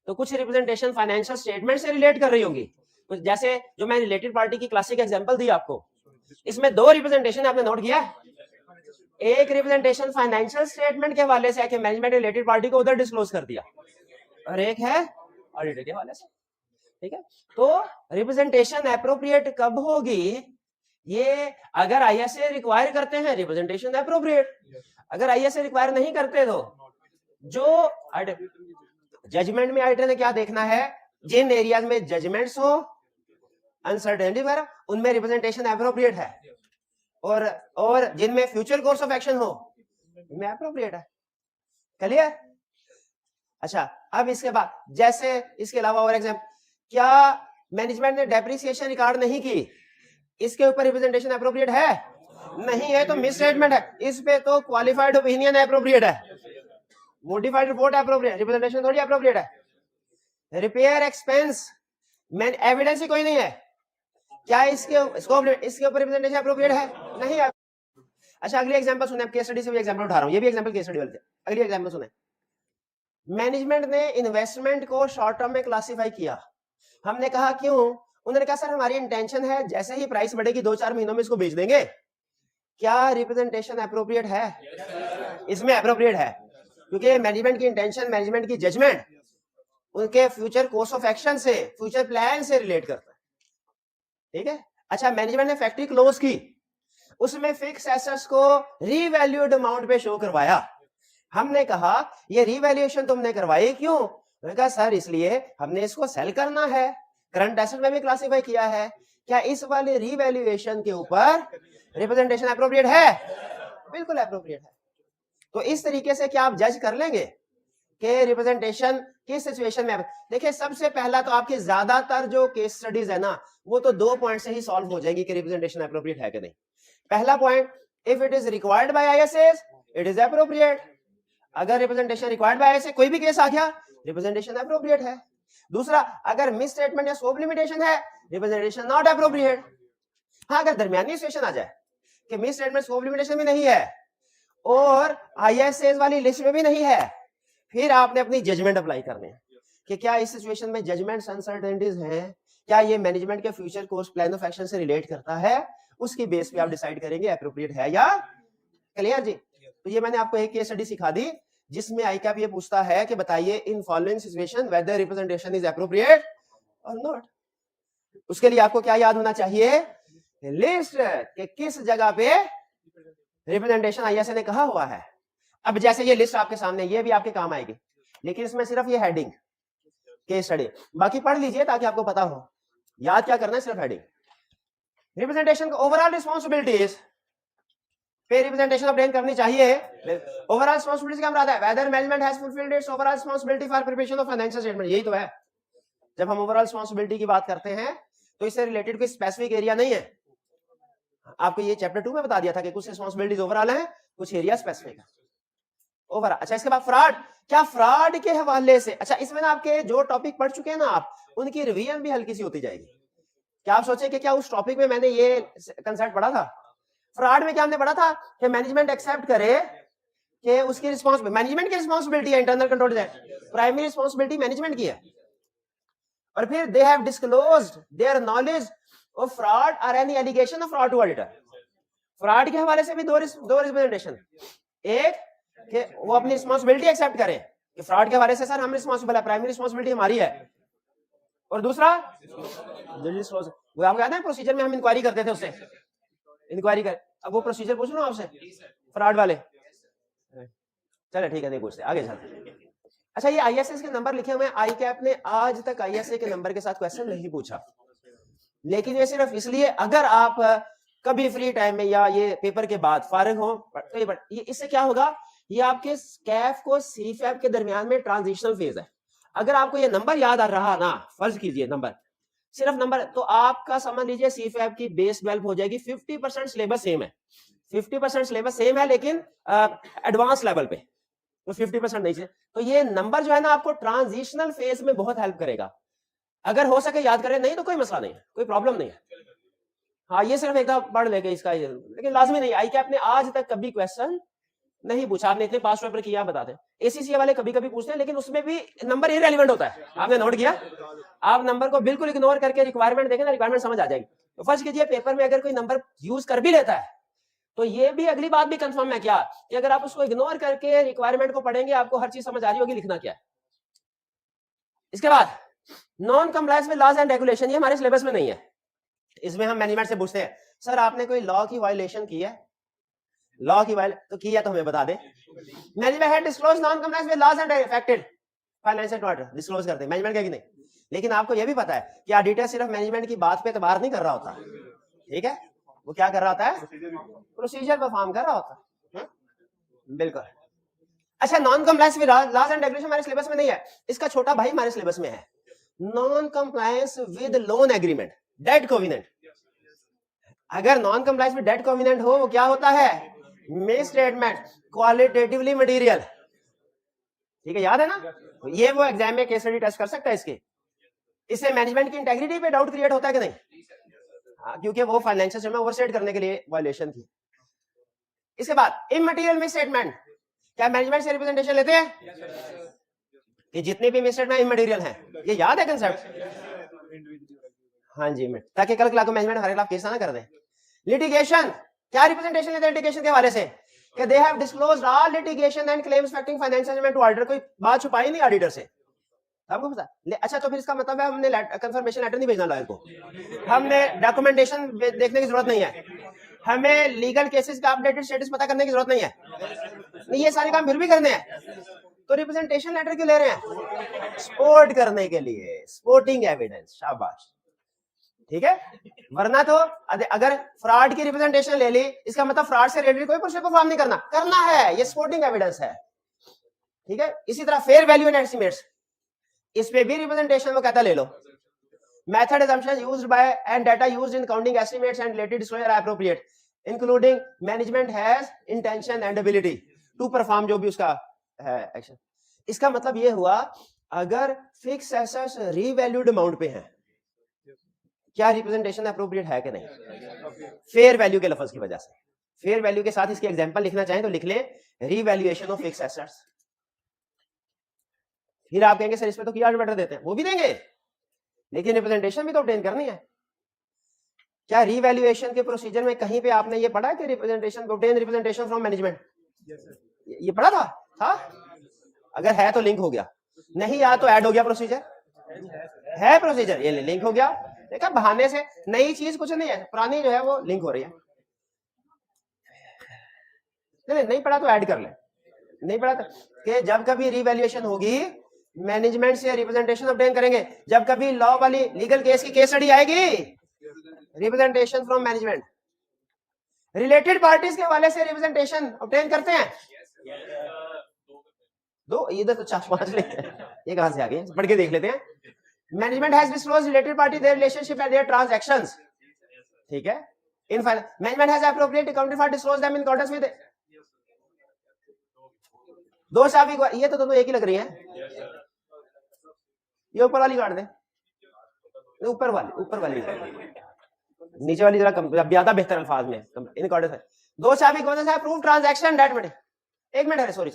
तो कुछ रिप्रेजेंटेशन फाइनेंशियल स्टेटमेंट से रिलेट कर रही होंगी, जैसे जो मैं रिलेटेड पार्टी की क्लासिक एग्जांपल दी आपको, इसमें दो रिप्रेजेंटेशन आपने नोट किया, एक रिप्रेजेंटेशन फाइनेंशियल स्टेटमेंट के हवाले से कि मैनेजमेंट रिलेटेड पार्टी को उधर डिस्क्लोज कर दिया, और एक है ऑडिटर के हवाले से, ठीक है। तो रिप्रेजेंटेशन एप्रोप्रिएट कब होगी, ये अगर आईएसए रिक्वायर करते हैं रिप्रेजेंटेशन एप्रोप्रिएट, अगर आईएसए रिक्वायर नहीं करते तो जो जजमेंट में ऑडिटर ने क्या देखना है, जिन एरियाज में जजमेंट्स हो, अनसर्टेनिटी वगैरह, उनमें रिप्रेजेंटेशन एप्रोप्रिएट है, और जिनमें फ्यूचर कोर्स ऑफ एक्शन हो उनमें एप्रोप्रिएट है। क्लियर? अच्छा, अब इसके बाद जैसे इसके अलावा और एग्जाम्पल, क्या मैनेजमेंट ने डेप्रिसिएशन रिकॉर्ड नहीं की, इसके ऊपर रिप्रेजेंटेशन एप्रोप्रिएट है? नहीं है तो मिस स्टेटमेंट है, इस पे तो क्वालिफाइड ओपिनियन एप्रोप्रिएट है, मोडिफाइड रिपोर्ट एप्रोप्रिएट, रिप्रेजेंटेशन थोड़ी एप्रोप्रिएट है। रिपेयर एक्सपेंस में एविडेंस ही कोई नहीं है, क्या इसके ऊपर रिप्रेजेंटेशन एप्रोप्रिएट है? नहीं है। अच्छा, अगली एग्जांपल सुने, केस स्टडी से भी एग्जांपल उठा रहा हूं, ये भी एग्जांपल केस स्टडी वाले थे। अगली एग्जांपल सुने, मैनेजमेंट ने इन्वेस्टमेंट को शॉर्ट टर्म में क्लासिफाई किया, हमने कहा क्यों, उन्होंने कहा सर हमारी इंटेंशन है जैसे ही प्राइस बढ़ेगी 2-4 महीनों में इसको बेच देंगे। क्या रिप्रेजेंटेशन एप्रोप्रिएट है? इसमें एप्रोप्रिएट है, क्योंकि मैनेजमेंट की इंटेंशन, मैनेजमेंट की जजमेंट उनके फ्यूचर कोर्स ऑफ एक्शन से, फ्यूचर प्लान से रिलेट करता है, ठीक है। अच्छा, मैनेजमेंट ने फैक्ट्री क्लोज की, उसमें फिक्स एसेट्स को रीवैल्यूड अमाउंट पे शो करवाया, हमने कहा ये रीवैल्यूएशन तुमने करवाई क्यों, मैंने कहा सर इसलिए हमने इसको सेल करना है, करंट एसेट में भी क्लासिफाई किया है, क्या इस वाले रीवैल्यूएशन के ऊपर रिप्रेजेंटेशन एप्रोप्रिएट है? बिल्कुल एप्रोप्रिएट है। तो इस तरीके से क्या आप जज कर लेंगे कि रिप्रेजेंटेशन किस सिचुएशन में। देखिए, सबसे पहला तो आपकी ज्यादातर जो केस स्टडीज है ना, वो तो 2 पॉइंट से ही सॉल्व हो जाएगी कि रिप्रेजेंटेशन एप्रोप्रिएट है कि नहीं। पहला point, if it is required by ISS it is appropriate, अगर रिप्रेजेंटेशन रिक्वायर्ड बाय आईएसए कोई भी केस आ गया, रिप्रेजेंटेशन एप्रोप्रिएट है। दूसरा, अगर मिस स्टेटमेंट या स्कोप लिमिटेशन है, रिप्रेजेंटेशन नॉट एप्रोप्रिएट। हाँ, अगर दरमियानी सिचुएशन आ जाए कि मिस स्टेटमेंट, स्कोप लिमिटेशन भी नहीं है और आईएसएस वाली लिस्ट में भी नहीं है, फिर आपने अपनी जजमेंट अप्लाई करनी है कि क्या इस सिचुएशन में जजमेंट्स अनसर्टेनिटीज हैं, क्या ये मैनेजमेंट के future course plan of action से रिलेट करता है, उसकी बेस पे आप डिसाइड करेंगे एप्रोप्रिएट है या। क्लियर जी? तो ये मैंने आपको एक केस स्टडी सिखा दी जिसमें आईकैप ये पूछता है कि बताइए in following situation whether representation is appropriate or not. उसके लिए आपको क्या याद होना चाहिए, लिस्ट के किस जगह पे रिप्रेजेंटेशन आईएसए ने कहा हुआ है। अब जैसे ये लिस्ट आपके सामने, ये भी आपके काम आएगी, लेकिन इसमें सिर्फ ये हेडिंग केस स्टडी, बाकी पढ़ लीजिए ताकि आपको पता हो याद क्या करना है, सिर्फ हेडिंग। रिप्रेजेंटेशन का ओवरऑल रिस्पांसिबिलिटीज पे रिप्रेजेंटेशन ऑब्टेन करनी चाहिए। ओवरऑल रिस्पांसिबिलिटीज क्या मराद है, whether management has fulfilled its overall responsibility for preparation of financial statement, यही तो है। जब हम ओवरऑल रिस्पांसिबिलिटी की बात करते हैं तो इससे रिलेटेड कोई स्पेसिफिक एरिया नहीं है। आपको ये चैप्टर 2 में बता दिया था कि कुछ रिस्पांसिबिलिटीज ओवरऑल है, कुछ एरिया स्पेसिफिक है ओवरऑल। अच्छा, इसके बाद फ्रॉड, क्या फ्रॉड के हवाले से, अच्छा इसमें ना आपके जो टॉपिक पढ़ चुके हैं ना आप, उनकी रिवीजन भी हल्की सी होती जाएगी। क्या आप सोचे कि क्या उस टॉपिक में मैंने ये कंसेप्ट पढ़ा था? फ्रॉड में क्या हमने पढ़ा था कि मैनेजमेंट एक्सेप्ट करे कि उसकी रिस्पांसिबिलिटी, मैनेजमेंट की रिस्पांसिबिलिटी है, internal control primary responsibility management की है, और फिर they have disclosed their knowledge of fraud और any allegation of fraud to auditor. Fraud के हवाले से भी दो रिप्रेजेंटेशन, एक कि वो अपनी रिस्पांसिबिलिटी एक्सेप्ट करें कि फ्रॉड के हवाले से सर हम रिस्पांसिबल है, प्राइमरी रिस्पांसिबिलिटी हमारी है, और दूसरा वो आपको याद है प्रोसीजर में हम इंक्वायरी करते थे, उससे इंक्वायरी कर, अब वो प्रोसीजर पूछ लो आपसे फ्रॉड वाले, चलो ठीक है नहीं पूछते, आगे चलते। अच्छा, ये आईएसएस के नंबर लिखे हुए हैं, आईकैप ने आज तक आईएसए के नंबर के साथ क्वेश्चन नहीं पूछा, लेकिन ये सिर्फ इसलिए अगर आप कभी फ्री टाइम में या ये पेपर के बाद फारिग हो तो ये इससे क्या होगा, ये आपके स्कैफ को सीफैप के दरमियान में ट्रांजिशनल फेज है। अगर आपको ये नंबर याद आ रहा ना, फर्ज कीजिए नंबर, सिर्फ नंबर, तो आपका समझ लीजिए सीफैप की बेस 12 हो जाएगी। 50% सिलेबस सेम है, 50% सिलेबस सेम है, लेकिन एडवांस लेवल पे तो 50% नहीं है। तो ये नंबर जो है ना आपको ट्रांजिशनल फेज में बहुत हेल्प करेगा, अगर हो सके याद करें, नहीं तो कोई मसला नहीं है, कोई प्रॉब्लम नहीं है। हाँ, ये सिर्फ एक पढ़ लेके इसका, लेकिन लाजमी नहीं। आईकैप ने आज तक कभी क्वेश्चन नहीं पूछा आपने, इतने पास पेपर किया, आप बताते हैं। एसीसीए वाले कभी कभी पूछते हैं, लेकिन उसमें भी नंबर इररिलेवेंट होता है, आपने नोट किया। आप नंबर को बिल्कुल इग्नोर करके रिक्वायरमेंट देखें ना, रिक्वायरमेंट समझ आ जाएगी। तो फर्स्ट कीजिए, पेपर में अगर कोई नंबर यूज कर भी लेता है तो ये भी अगली बात भी कंफर्म है क्या कि अगर आप उसको इग्नोर करके रिक्वायरमेंट को पढ़ेंगे, आपको हर चीज समझ आ रही होगी लिखना क्या है। इसके बाद non compliance with laws and regulation, ये हमारे सिलेबस में नहीं है। इसमें हम मैनेजमेंट से पूछते हैं, सर आपने कोई लॉ की वायलेशन की है, लॉ की वायलेशन तो की है तो हमें बता दें। Management had disclose non compliance with laws and affected financial order, disclose करते हैं मैनेजमेंट क्या कि नहीं। लेकिन आपको यह भी पता है कि ऑडिटर सिर्फ मैनेजमेंट की बात पे एतबार नहीं कर रहा होता, ठीक है, वो क्या कर रहा होता है, प्रोसीजर परफॉर्म कर रहा होता है। बिल्कुल। अच्छा, non compliance with laws and regulation हमारे सिलेबस में नहीं है, इसका छोटा भाई हमारे सिलेबस में है, non compliance with loan agreement, debt covenant. अगर non compliance with debt covenant हो, वो क्या होता है, मिस स्टेटमेंट, क्वालिटेटिवली मटेरियल, ठीक है, याद है ना। ये वो एग्जाम में केस स्टडी टेस्ट कर सकता है इसके, इससे मैनेजमेंट की इंटेग्रिटी पे डाउट क्रिएट होता है कि नहीं, क्योंकि वो फाइनेंशियल स्टेटमेंट ओवरस्टेट करने के लिए वायलेशन थी। इसके बाद इमटेरियल मिस स्टेटमेंट, क्या मैनेजमेंट से रिप्रेजेंटेशन लेते हैं कि जितने भी मिस स्टेटमेंट इमटेरियल हैं, ये याद है कंसेप्ट। हाँ जी, ताकि कल को मैनेजमेंट हमारे खिलाफ केस ना कर दे। लिटिगेशन, क्या रिप्रेजेंटेशन लेते हैं लिटिगेशन के हवाले से कि they have disclosed all litigation and claims affecting financial management to auditor, कोई बात छुपाई नहीं ऑडिटर से, आपको पता। अच्छा, तो फिर इसका मतलब है हमने कंफर्मेशन लेटर नहीं भेजना लॉयर को, हमने डॉक्यूमेंटेशन देखने की जरूरत नहीं है, हमें लीगल केसेस का अपडेटेड स्टेटस पता करने की जरूरत नहीं है, नहीं ये सारे काम फिर भी करने हैं। तो रिप्रेजेंटेशन लेटर क्यों ले रहे हैं, सपोर्ट करने के लिए, सपोर्टिंग एविडेंस, शाबाश, ठीक है। वरना तो अगर फ्रॉड की रिप्रेजेंटेशन ले ली, इसका मतलब फ्रॉड से रिलेटेड कोई प्रोसेस परफॉर्म नहीं करना है, ये सपोर्टिंग एविडेंस है, ठीक है। इसी तरह फेयर वैल्यू एंड एस्टिमेट्स, इस पे भी रिप्रेजेंटेशन वो कहता ले लो। Method assumptions used by and data used in counting estimates and related disclosure are appropriate, including management has intention and ability to perform, जो भी उसका है एक्शन। इसका मतलब ये हुआ, अगर फिक्स एसेट्स रीवैल्यूड अमाउंट पे हैं, क्या रिप्रेजेंटेशन अप्रोप्रिएट है कि नहीं, फेयर वैल्यू के लफ्ज की वजह से। फेयर वैल्यू के साथ इसकी एग्जांपल लिखना चाहें तो लिख लें, रीवैल्यूएशन ऑफ फिक्स एसेट्स। फिर आप कहेंगे सर इस पे तो किया बेटर देते हैं, वो भी देंगे, लेकिन रिप्रेजेंटेशन भी तो ऑब्टेन करनी है। क्या रीवैल्यूएशन के प्रोसीजर में कहीं पे आपने ये पढ़ा कि representation obtain representation from management, ये पढ़ा था? अगर है तो लिंक हो गया, नहीं यार तो ऐड हो गया प्रोसीजर, है प्रोसीजर, ये लिंक हो गया। देखा, बहाने से नई चीज कुछ नहीं है, पुरानी जो है वो लिंक हो रही है। नहीं पढ़ा तो ऐड कर ले, नहीं पढ़ा तो कि जब कभी रीवैल्यूएशन होगी मैनेजमेंट से रिप्रेजेंटेशन ऑब्टेन करेंगे, जब कभी लॉ वाली लीगल केस की केस स्टडी आएगी representation from management, related parties के हवाले से रिप्रेजेंटेशन ऑब्टेन करते हैं। दो, इधर तो 4-5 लिखते हैं, ये कहां से आ गए, पढ़ के देख लेते हैं। Management has disclosed related party their relationship and their transactions, ठीक है। In management has appropriate accounted for disclose them in accordance with दो साबिक, ये तो दोनों एक ही लग रही है, ये ऊपर वाली काट दे, ऊपर वाली नीचे वाली जरा ज्यादा बेहतर अल्फाज में इन अकॉर्डेंस है। दो साबिक गोनेस है प्रूव ट्रांजैक्शन डेट मिनट, एक मिनट है, सॉरी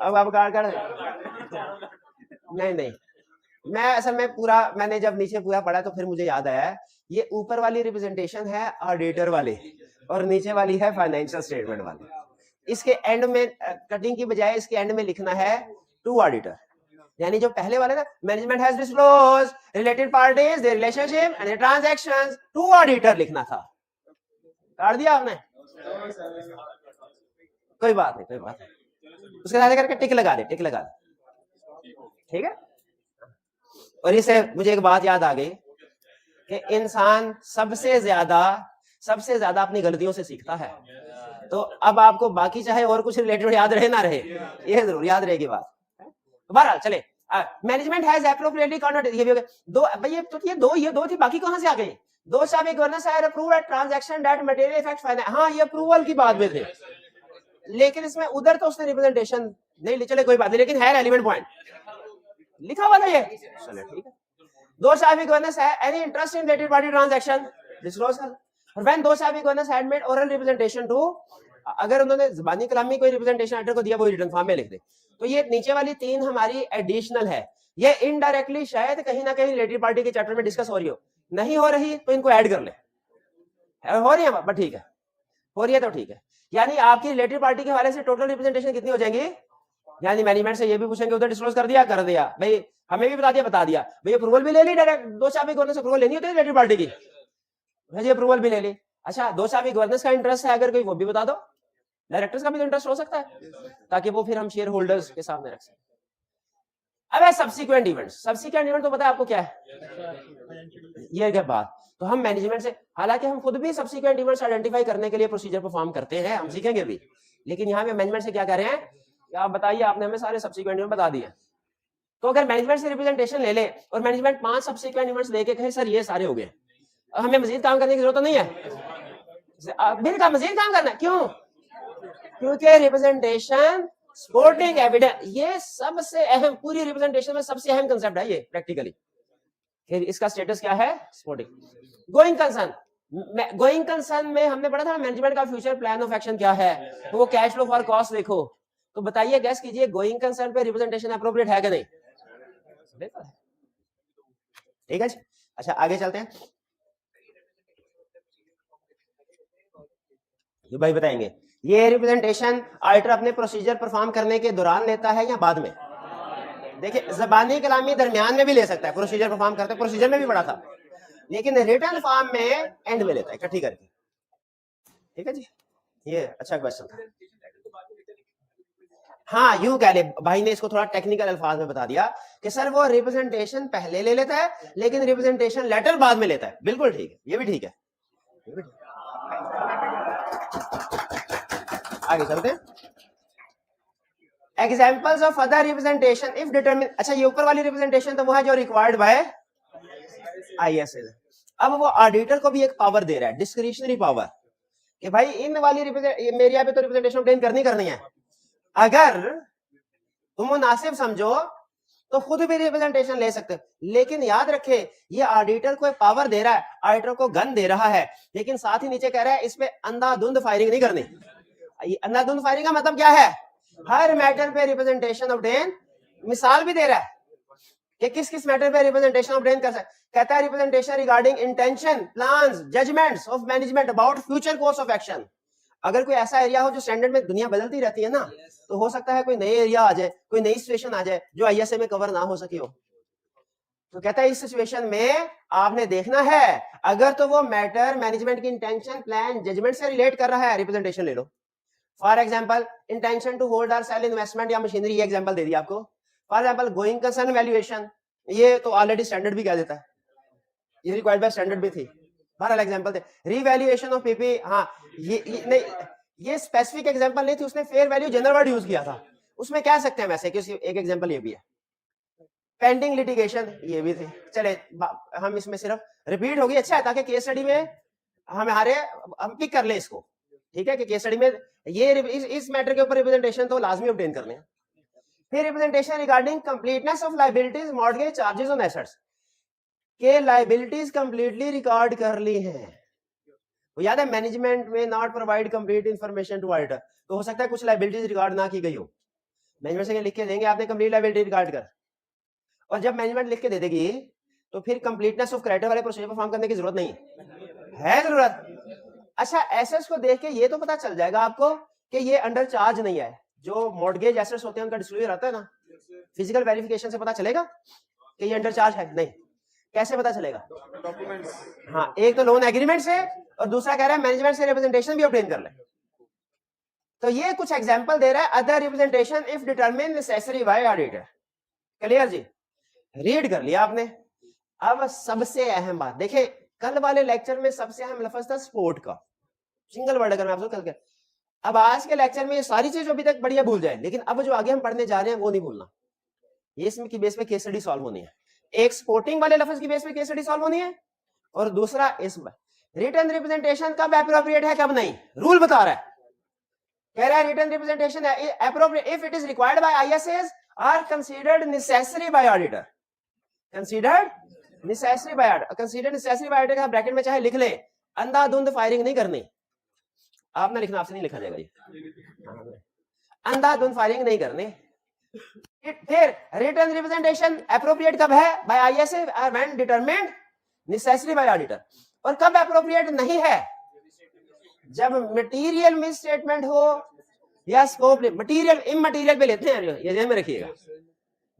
अब आप काट नहीं, मैं असल में पूरा, मैंने जब नीचे पूरा पढ़ा तो फिर मुझे याद आया, ये ऊपर वाली रिप्रेजेंटेशन है ऑडिटर वाले और नीचे वाली है फाइनेंशियल स्टेटमेंट वाले। इसके एंड में कटिंग की बजाय इसके एंड में लिखना है टू ऑडिटर, यानी जो पहले वाले ना, management has disclosed related parties their relationship and transactions to auditor लिखना था, काट दिया आपने, कोई बात नहीं, उसके साथ करके टिक लगा दे, ठीक है। और इससे मुझे एक बात याद आ गई कि इंसान सबसे ज्यादा अपनी गलतियों से सीखता है। तो अब आपको बाकी चाहे और कुछ रिलेटेड याद रहे ना रहे, ये जरूर याद रहेगी बात। बहरहाल चले, मैनेजमेंट हैज एप्रोप्रिएटली काउंटेड, ये भी हो गया दो, भाई ये दो थी, बाकी कहां से आ गई, दो साबिक governance have approved a transaction that material effect finance, हां ये अप्रूवल की बात में थे, लेकिन इसमें उधर तो उसने रिप्रेजेंटेशन नहीं, चले कोई बात नहीं, लेकिन है रेलेवेंट पॉइंट लिखा हुआ था ये, चलो ठीक है। दो साबिक गवर्नेंस है any interest in related party transaction disclose कर, और व्हेन दो साबिक governance had made oral representation to अगर उन्होंने ज़बानी कलामी कोई रिप्रेजेंटेशन ऑर्डर को दिया वो रिटर्न फॉर्म में लिख दे, तो ये नीचे वाली 3 हमारी एडिशनल है, ये इनडायरेक्टली शायद कहीं ना कहीं रिलेटेड पार्टी के चैप्टर में डिस्कस हो रही हो, नहीं हो रही तो इनको ऐड कर ले, हो रही है बट ठीक है, हो रही है तो ठीक है। यानी आपकी रिलेटेड पार्टी के हवाले से टोटल रिप्रेजेंटेशन कितनी हो जाएगी, यानी मैनेजमेंट से ये भी पूछेंगे उधर डिस्क्लोज कर दिया भाई, हमें भी बता दिया भाई, अप्रूवल भी ले ली, डायरेक्ट 2 चाबी गवर्नेंस अप्रूवल लेनी होती है रिलेटेड पार्टी की, भाई अप्रूवल भी ले ली। अच्छा 2 चाबी गवर्नेंस का इंटरेस्ट है अगर कोई, वो भी बता दो, डायरेक्टर्स का भी तो इंटरेस्ट हो सकता है, ताकि वो फिर हम शेयर होल्डर्स के सामने रख सकें। अब है सब्सिक्वेंट इवेंट तो पता है आपको क्या है, ये क्या बात, तो हम मैनेजमेंट से, हालांकि हम खुद भी सब्सिक्वेंट इवेंट्स आइडेंटिफाई करने के लिए प्रोसीजर परफॉर्म करते हैं, हम सीखेंगे भी, लेकिन यहाँ पे मैनेजमेंट से क्या कह रहे हैं, आप बताइए, आपने हमें सारे सब्सिक्वेंट इवेंट बता दिए, तो अगर मैनेजमेंट से रिप्रेजेंटेशन ले ले और मैनेजमेंट 5 सब्सिक्वेंट इवेंट्स देके कहे सर ये सारे हो गए, हमें मजीद काम करने की जरूरत नहीं है, मजीद काम करना, क्यों, क्योंकि रिप्रेजेंटेशन स्पोर्टिंग एविडेंस ये सबसे अहम, पूरी रिप्रेजेंटेशन में सबसे अहम कंसेप्ट है ये प्रैक्टिकली, फिर इसका स्टेटस क्या है, स्पोर्टिंग। गोइंग कंसर्न में हमने पढ़ा था मैनेजमेंट का फ्यूचर प्लान ऑफ एक्शन क्या है, तो वो कैश फ्लो फॉर कॉस्ट देखो, तो बताइए गैस कीजिए गोइंग कंसर्न पे रिप्रेजेंटेशन अप्रोप्रिएट है कि नहीं, ठीक है जी। अच्छा आगे चलते हैं, ये भाई बताएंगे ये रिप्रेजेंटेशन ऑडिटर अपने प्रोसीजर परफॉर्म करने के दौरान लेता है या बाद में, देखिए ज़बानी कलामी दरमियान में भी ले सकता है, प्रोसीजर परफॉर्म करते प्रोसीजर में भी पढ़ा था, लेकिन रिटन फॉर्म में एंड में लेता है इकट्ठी करके, ठीक है जी, ये अच्छा क्वेश्चन था। हाँ यूं कह ले, भाई ने इसको थोड़ा टेक्निकल अल्फाज में बता दिया कि सर वो रिप्रेजेंटेशन पहले ले लेता है लेकिन रिप्रेजेंटेशन लेटर बाद में लेता है, बिल्कुल ठीक है, ये भी ठीक है, आगे चलते हैं। Examples of other representation if determine, अच्छा ये ऊपर वाली रिप्रेजेंटेशन तो वो है जो रिक्वायर्ड बाय आईएसए, अब वो ऑडिटर को भी एक पावर दे रहा है, डिस्क्रिशनरी पावर, कि भाई इन वाली मेरे यहाँ पे तो रिप्रेजेंटेशन ऑब्टेन करनी है, अगर तुम मुनासिब समझो तो खुद भी रिप्रेजेंटेशन ले सकते हो, लेकिन याद रखे ये ऑडिटर को पावर दे रहा है, ऑडिटर को गन दे रहा है, लेकिन साथ ही नीचे कह रहा है इसमें अंधाधुंध फायरिंग नहीं करनी। अंधाधुंध फायरिंग का मतलब क्या है, हर मैटर पे रिप्रेजेंटेशन ऑब्टेन, मिसाल भी दे रहा है कि किस किस मैटर पे रिप्रेजेंटेशन ऑब्टेन कर सकते, कहता है representation regarding intention, plans, judgements of management about future course of action. अगर कोई ऐसा एरिया हो जो स्टैंडर्ड में दुनिया बदलती रहती है ना, तो हो सकता है कोई नई एरिया आ जाए, कोई नई सिचुएशन आ जाए जो आईएसए में कवर ना हो सकी हो, तो कहता है इस सिचुएशन में आपने देखना है, अगर तो वो मैटर मैनेजमेंट की इंटेंशन, प्लान, जजमेंट से रिलेट कर रहा है, रिप्रेजेंटेशन ले लो। For example intention to hold और सेल इन्वेस्टमेंट या मशीनरी, ये एग्जांपल दे दिया आपको। For example going concern valuation, ये तो ऑलरेडी स्टैंडर्ड भी कह देता है, ये रिक्वायर्ड बाय स्टैंडर्ड भी थी, बहरहाल एग्जांपल थे। रीवैल्यूएशन ऑफ पीपी, हाँ ये नहीं, ये स्पेसिफिक एग्जांपल नहीं थी, उसने fair value general word use किया था, उसमें कह सकते हैं वैसे कि एक एग्जांपल ये भी है। पेंडिंग लिटिगेशन, ये भी थी, चले हम इसमें सिर्फ रिपीट होगी, अच्छा है ताकि केस स्टडी में हम पिक कर ले इसको, ठीक है, कि केस स्टडी में ये इस मैटर के ऊपर रिप्रेजेंटेशन तो लाजमी ऑब्टेन करने हैं। फिर representation regarding completeness of liabilities, mortgage, charges on assets, के लायबिलिटीज कंप्लीटली रिकॉर्ड कर ली हैं, वो याद है मैनेजमेंट में not provide complete information to auditor, तो हो सकता है कुछ लायबिलिटीज रिकॉर्ड ना की गई हो, मैनेजमेंट से लिख के देंगे आपने कंप्लीट लायबिलिटी रिकॉर्ड कर, और जब मैनेजमेंट लिख के दे देगी तो फिर कंप्लीटनेस ऑफ क्राइटेरिया वाले प्रोसीजर परफॉर्म करने की जरूरत नहीं है जरूरत। अच्छा एसेट्स को देख के ये तो पता चल जाएगा आपको कि ये अंडर चार्ज नहीं है, जो मॉर्गेज एसेट्स होते हैं उनका डिस्क्लोजर आता है ना, फिजिकल वेरिफिकेशन से पता चलेगा कि ये अंडर चार्ज है, नहीं, कैसे पता चलेगा, डॉक्यूमेंट्स, हाँ एक तो लोन एग्रीमेंट से, और दूसरा कह रहा है मैनेजमेंट से रिप्रेजेंटेशन भी ऑब्टेन कर ले, तो ये कुछ एग्जांपल दे रहा है, other representation if determine necessary by auditor. Clear जी, रीड कर लिया आपने। अब सबसे अहम बात देखिए, कल वाले लेक्चर में सबसे अहम लफ्ज था सपोर्ट का, सिंगल वर्ड अगर मैं आपको कल के, अब आज के लेक्चर में ये सारी चीज अभी तक बढ़िया भूल जाए, लेकिन अब जो आगे हम पढ़ने जा रहे हैं वो नहीं भूलना, ये इसमें की बेस पे केस स्टडी सॉल्व होनी है, एक सपोर्टिंग वाले लफ्ज की बेस पे केस स्टडी सॉल्व होनी है, और दूसरा इस रिटन रिप्रेजेंटेशन कब एप्रोप्रिएट है कब नहीं, रूल बता रहा है, कह रहा है written representation appropriate if it is required by ISS are considered necessary by auditor, considered necessary by auditor, considered necessary by auditor का ब्रैकेट में चाहे लिख ले, अंधाधुंध फायरिंग नहीं करनी, आपने लिखना, आपसे नहीं लिखा जाएगा ये, अंधाधुंध फायरिंग नहीं करनी। फिर रिटन रिप्रेजेंटेशन अप्रोप्रिएट कब है? By ISA when determined necessary by auditor. और कब अप्रोप्रिएट नहीं है? जब मटेरियल मिसस्टेटमेंट हो या स्कोप, मटेरियल इमटेरियल पे लेते हैं, ये ध्यान में रखिएगा,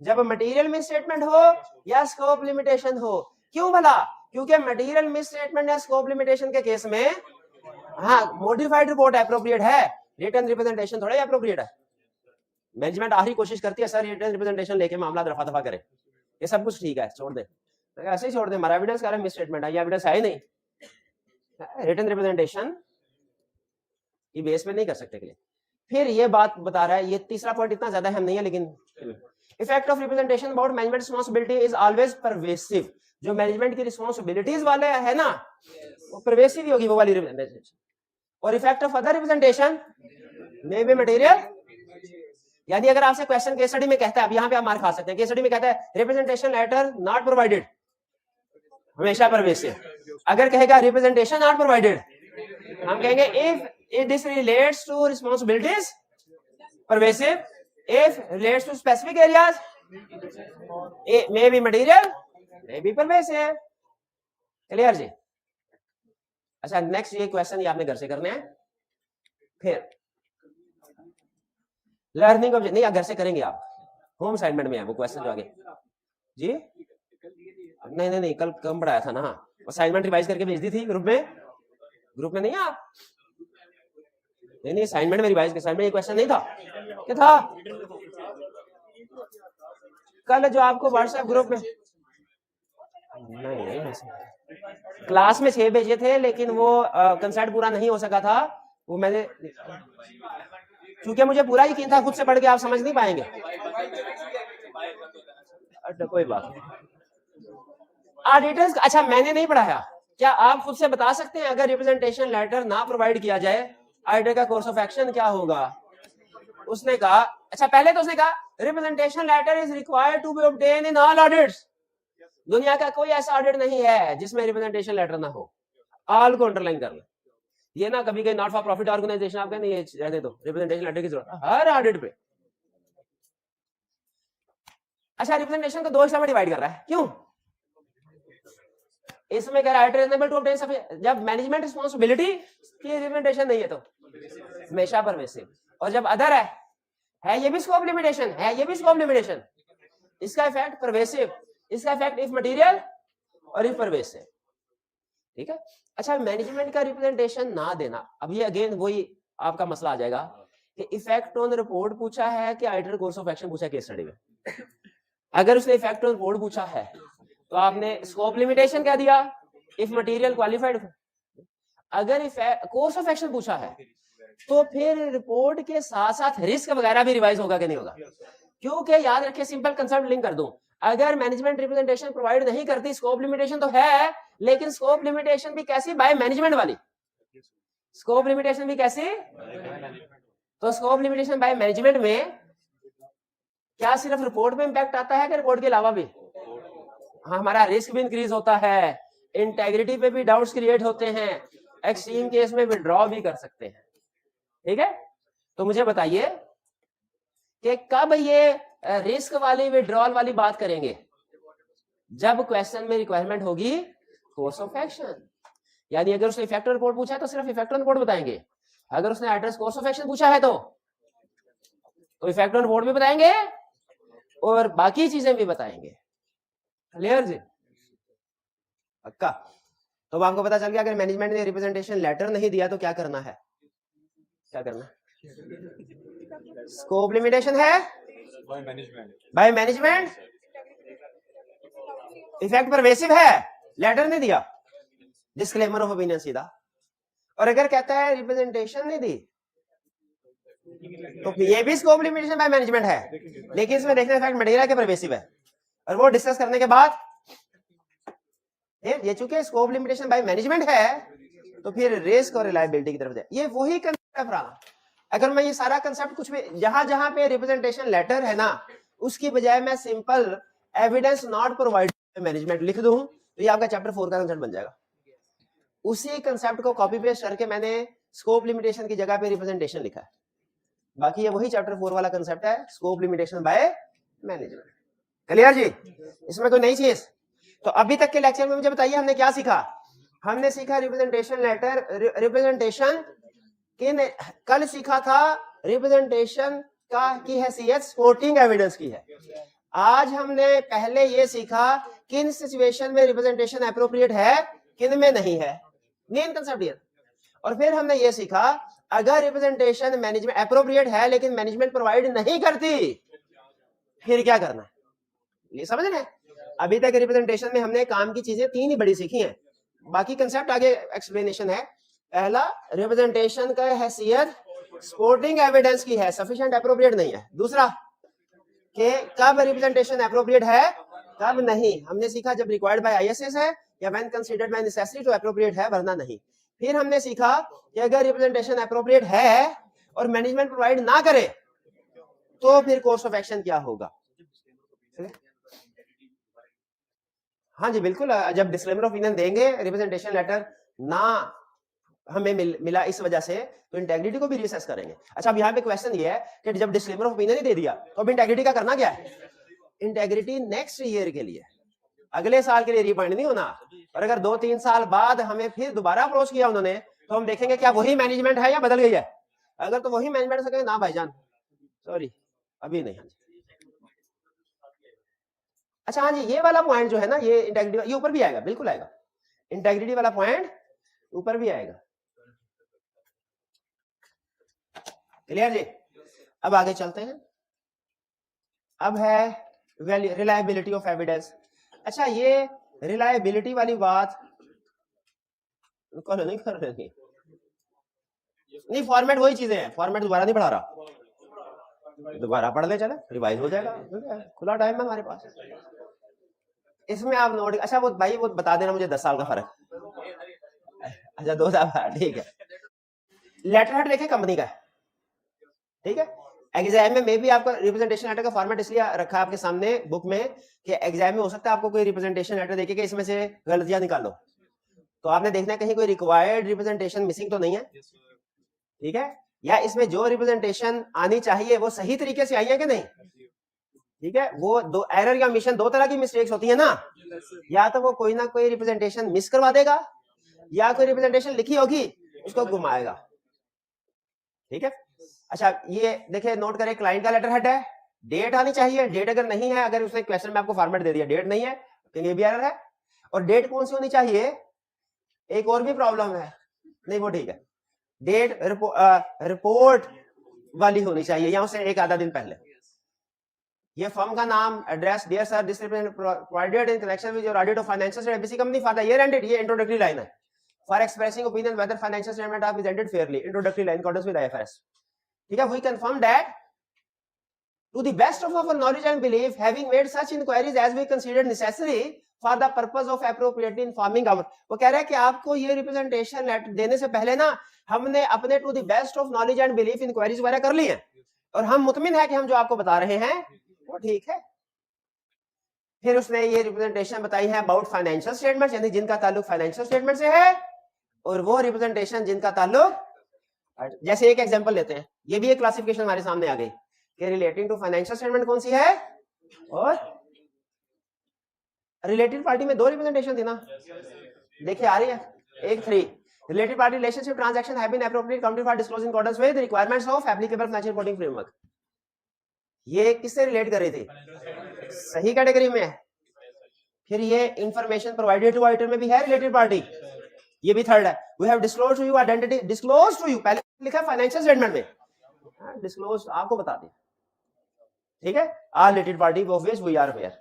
जब मटेरियल मिसस्टेटमेंट हो या स्कोप लिमिटेशन हो। क्यों भला? क्योंकि मटेरियल मिसस्टेटमेंट या स्कोप लिमिटेशन के केस में हाँ मॉडिफाइड रिपोर्ट अप्रोप्रिएट है, रिटन रिप्रेजेंटेशन थोड़ा ही अप्रोप्रिएट है। मैनेजमेंट आखिरी कोशिश करती है सर रिटन रिप्रेजेंटेशन लेके मामला दफा दफा करे, ये सब कुछ ठीक है छोड़ दे, ऐसे ही छोड़ दे, हमारा एविडेंस कह रहा है मिसस्टेटमेंट है, ये एविडेंस है ही नहीं, रिटन रिप्रेजेंटेशन की बेस पे नहीं कर सकते के लिए। फिर ये बात बता रहा है, ये तीसरा पॉइंट इतना ज्यादा अहम नहीं है लेकिन effect of representation about management responsibility is always pervasive. जो मैनेजमेंट की रिस्पांसिबिलिटीज वाले है ना वो परवेसिव ही होगी वो वाली रिप्रेजेंटेशन। और effect of other representation may be material, यानी अगर आपसे क्वेश्चन केस स्टडी में कहता है, अब यहाँ पे आप मार खा सकते हैं, केस स्टडी में कहता है रिप्रेजेंटेशन लेटर नॉट प्रोवाइडेड, हमेशा परवेसिव। अगर कहेगा रिप्रेजेंटेशन नॉट प्रोवाइडेड, हम कहेंगे if this relates to responsibilities, pervasive. If relates to specific areas, it may be material, may be pervasive. Clear जी? अच्छा नेक्स्ट ये क्वेश्चन ये आपने घर से करने हैं। फिर लर्निंग ऑब्जेक्ट नहीं, घर से करेंगे आप, होम असाइनमेंट में है वो क्वेश्चन जो आगे जी। नहीं कल कम पढ़ाया था ना, असाइनमेंट रिवाइज करके भेज दी थी ग्रुप में नहीं आप? नहीं असाइनमेंट में रिवाइज, असाइनमेंट ये क्वेश्चन नहीं था, क्या था कल जो आपको व्हाट्सएप ग्रुप में? नहीं क्लास में 6 भेजे थे लेकिन वो कंसेप्ट पूरा नहीं हो सका था, वो मैंने क्योंकि मुझे पूरा यकीन था खुद से पढ़ के आप समझ नहीं पाएंगे। अच्छा कोई बात नहीं। ऑडिटर्स, अच्छा मैंने नहीं पढ़ाया, क्या आप खुद से बता सकते हैं अगर रिप्रेजेंटेशन लेटर ना प्रोवाइड किया जाए ऑडिटर का कोर्स ऑफ एक्शन क्या होगा? उसने कहा, अच्छा पहले तो उसने कहा representation letter is required to be obtain in all audits. दुनिया का कोई ऐसा ऑडिट नहीं है जिसमें रिप्रेजेंटेशन लेटर ना हो, ऑल को अंडरलाइन कर लो। ये ना कभी कहीं नॉट फॉर प्रॉफिट ऑर्गेनाइजेशन आप कहते हैं ये रहने दो, रिप्रेजेंटेशन लेटर की जरूरत हर ऑडिट पे। अच्छा रिप्रेजेंटेशन को 2 हिस्सों में डिवाइड कर रहा है, क्यों? इसमें कह रहा है जब मैनेजमेंट रिस्पांसिबिलिटी की रिप्रेजेंटेशन नहीं है तो हमेशा परवेसिव, और जब अदर है ये भी स्कोप लिमिटेशन है, ये भी स्कोप लिमिटेशन, इसका इफेक्ट परवेसिव, इसका इफेक्ट इफ मटेरियल और इफ परवेसिव। ठीक है। अच्छा मैनेजमेंट का रिप्रेजेंटेशन ना देना, अब ये अगेन वही आपका मसला आ जाएगा कि इफेक्ट ऑन रिपोर्ट पूछा है कि ऑडिटर कोर्स ऑफ एक्शन पूछा है केस स्टडी में। अगर उसने इफेक्ट ऑन रिपोर्ट पूछा है तो आपने स्कोप लिमिटेशन कह दिया, इफ मटेरियल क्वालिफाइड। अगर कोर्स ऑफ एक्शन पूछा है तो फिर रिपोर्ट के साथ साथ रिस्क वगैरह भी रिवाइज होगा कि नहीं होगा? क्योंकि याद रखिए सिंपल कंसेप्ट लिंक कर दूं, अगर मैनेजमेंट रिप्रेजेंटेशन प्रोवाइड नहीं करती, स्कोप लिमिटेशन तो है लेकिन स्कोप लिमिटेशन भी कैसी? बाय मैनेजमेंट वाली। स्कोप लिमिटेशन भी कैसी? तो स्कोप लिमिटेशन बाय मैनेजमेंट में क्या सिर्फ रिपोर्ट में इंपैक्ट आता है कि रिपोर्ट के अलावा भी? हाँ, हमारा रिस्क भी इंक्रीज होता है, इंटेग्रिटी पे भी डाउट्स क्रिएट होते हैं, एक्सट्रीम केस में विड्रॉ भी कर सकते हैं। ठीक है, तो मुझे बताइए कि कब ये रिस्क वाली विड्रॉल वाली बात करेंगे? जब क्वेश्चन में रिक्वायरमेंट होगी कोर्स ऑफ एक्शन, यानी अगर उसने इफेक्ट रिपोर्ट पूछा है तो सिर्फ इफेक्ट रिपोर्ट बताएंगे, अगर उसने एड्रेस कोर्स ऑफ एक्शन पूछा है तो इफेक्ट रिपोर्ट भी बताएंगे और बाकी चीजें भी बताएंगे। क्लियर जी? पक्का? तो आपको पता चल गया अगर मैनेजमेंट ने रिप्रेजेंटेशन लेटर नहीं दिया तो क्या करना है? क्या करना? स्कोप लिमिटेशन है बाय मैनेजमेंट, इफेक्ट परवेसिव है, लेटर नहीं दिया, डिस्क्लेमर ऑफ ओपिनियन सीधा। और अगर कहता है रिप्रेजेंटेशन नहीं दी तो ये भी स्कोप लिमिटेशन बाय मैनेजमेंट है, लेकिन इसमें देखना इफेक्ट मटेरियल के परवेसिव है। और वो डिस्कस करने के बाद ये चूंकि स्कोप लिमिटेशन बाय मैनेजमेंट है तो फिर रिस्क और रिलायबिलिटी की तरफ जाए। ये वही कंसेप्ट है पुराना। अगर मैं ये सारा कंसेप्ट कुछ भी जहां पे रिप्रेजेंटेशन लेटर है ना उसकी बजाय मैं simple evidence not provide management लिख दूं तो ये आपका चैप्टर 4 का कंसेप्ट बन जाएगा। उसी कंसेप्ट को कॉपी पेस्ट करके मैंने स्कोप लिमिटेशन की जगह पे रिप्रेजेंटेशन लिखा है। बाकी ये वही चैप्टर 4 वाला कंसेप्ट है, scope limitation by management. Clear जी? इसमें कोई नई चीज? तो अभी तक के लेक्चर में मुझे बताइए हमने क्या सीखा? हमने सीखा रिप्रेजेंटेशन लेटर, रिप्रेजेंटेशन कल सीखा था रिप्रेजेंटेशन का की हैसियत सपोर्टिंग एविडेंस की है। आज हमने पहले ये सीखा किन सिचुएशन में रिप्रेजेंटेशन एप्रोप्रिएट है, किन में नहीं है, मेन कंसेप्ट ये। और फिर हमने ये सीखा अगर रिप्रेजेंटेशन मैनेजमेंट एप्रोप्रिएट है लेकिन मैनेजमेंट प्रोवाइड नहीं करती फिर क्या करना है, ये समझ रहे हैं? अभी तक रिप्रेजेंटेशन में हमने काम की चीजें 3 ही बड़ी सीखी हैं, बाकी कंसेप्ट आगे एक्सप्लेनेशन है। पहला, रिप्रेजेंटेशन का हैसियत सपोर्टिंग एविडेंस की है, सफिशिएंट एप्रोप्रिएट नहीं है। दूसरा कि कब रिप्रेजेंटेशन एप्रोप्रिएट है कब नहीं, हमने सीखा जब रिक्वायर्ड बाय आईएसएस है या when considered by necessary to appropriate है, वरना नहीं। फिर हमने सीखा कि अगर रिप्रेजेंटेशन एप्रोप्रिएट है और मैनेजमेंट प्रोवाइड ना करे तो फिर कोर्स ऑफ एक्शन क्या होगा। हाँ जी बिल्कुल, जब डिस्क्लेमर ऑफ ओपिनियन देंगे रिप्रेजेंटेशन लेटर ना हमें मिला इस वजह से तो इंटेग्रिटी को भी रीअसेस करेंगे। अच्छा अब यहाँ पे क्वेश्चन ये है कि जब डिस्क्लेमर ऑफ ओपिनियन ही दे दिया तो अब इंटेग्रिटी का करना क्या है? इंटेग्रिटी नेक्स्ट ईयर के लिए, अगले साल के लिए रिफंड नहीं होना। और अगर 2-3 साल बाद हमें फिर दोबारा अप्रोच किया उन्होंने तो हम देखेंगे क्या वही मैनेजमेंट है या बदल गई है। अगर तो वही मैनेजमेंट से कहें ना भाईजान सॉरी अभी नहीं। हाँ जी अच्छा हाँ जी, ये वाला पॉइंट जो है ना, ये इंटेग्रिटी ये ऊपर भी आएगा, बिल्कुल आएगा, इंटेग्रिटी वाला पॉइंट ऊपर भी आएगा। क्लियर जी? अब आगे चलते हैं। अब है रिलायबिलिटी ऑफ एविडेंस। अच्छा ये रिलायबिलिटी वाली बात नहीं कर रहे, नहीं फॉर्मेट वही चीजें हैं, फॉर्मेट दोबारा नहीं पढ़ा रहा, दोबारा पढ़ ले चले रिवाइज हो जाएगा, खुला टाइम है हमारे पास। इसमें आप नोट, अच्छा वो भाई वो बता देना मुझे 10 साल का फर्क। अच्छा 2 साल, ठीक है। लेटर हेड देखे कंपनी का, ठीक है। एग्जाम में भी आपका रिप्रेजेंटेशन लेटर का फॉर्मेट इसलिए रखा है आपके सामने बुक में कि एग्जाम में हो सकता है आपको कोई रिप्रेजेंटेशन लेटर देके कि इसमें से गलतियां निकालो, तो आपने देखना है कहीं कोई रिक्वायर्ड रिप्रेजेंटेशन मिसिंग तो नहीं है, ठीक है, या इसमें जो रिप्रेजेंटेशन आनी चाहिए वो सही तरीके से आई है कि नहीं, ठीक है। वो दो एरर या मिशन, 2 तरह की मिस्टेक्स होती है ना, या तो वो कोई ना कोई रिप्रेजेंटेशन मिस करवा देगा या कोई रिप्रेजेंटेशन लिखी होगी उसको घुमाएगा, ठीक है। अच्छा ये देखिए नोट करें, क्लाइंट का लेटर हेड है, डेट आनी चाहिए, डेट अगर नहीं है, अगर उसने क्वेश्चन में आपको फॉर्मेट दे दिया डेट नहीं है तो ये भी एरर है। और डेट कौन सी होनी चाहिए, एक और भी प्रॉब्लम है, नहीं वो ठीक है, डेट रिपोर्ट वाली होनी चाहिए या उससे एक आधा दिन पहले। ये फर्म का नाम, address, dear sir this provided in connection with your audit of financial statement ABC company for the year ended, ये इंट्रोडक्टरी लाइन है, for expressing opinion whether financial statement are presented fairly, introductory line according with IFRS, ठीक है। We confirm that to the best of our knowledge and belief, having made such inquiries as we considered necessary for the purpose of appropriately informing our, वो कह रहा है कि आपको ये representation letter देने से पहले ना हमने अपने to the best of knowledge and belief inquiries वगैरह कर ली है और हम मुतमिन है कि हम जो आपको बता रहे हैं वो ठीक है। फिर उसने ये रिप्रेजेंटेशन बताई है अबाउट फाइनेंशियल स्टेटमेंट, यानी जिनका ताल्लुक फाइनेंशियल स्टेटमेंट से है, और वो रिप्रेजेंटेशन जिनका ताल्लुक, जैसे एक एग्जांपल लेते हैं, ये भी एक क्लासिफिकेशन हमारे सामने आ गई कि रिलेटिंग टू फाइनेंशियल स्टेटमेंट कौन सी है, और रिलेटेड पार्टी में 2 रिप्रेजेंटेशन थी ना, देखिए आ रही है, एक 3 related party relationship transaction have been appropriate counted for disclosing in accordance with requirements of applicable financial reporting framework. ये किससे रिलेट कर रही थी, सही कैटेगरी में है। फिर ये इंफॉर्मेशन प्रोवाइडेड टू ऑडिटर में भी है रिलेटेड पार्टी, ये भी थर्ड है। We have disclosed to you identity, disclose to you पहले लिखा फाइनेंशियल स्टेटमेंट में, डिस्क्लोज आपको बता दिया, ठीक है, are related party of which we are aware.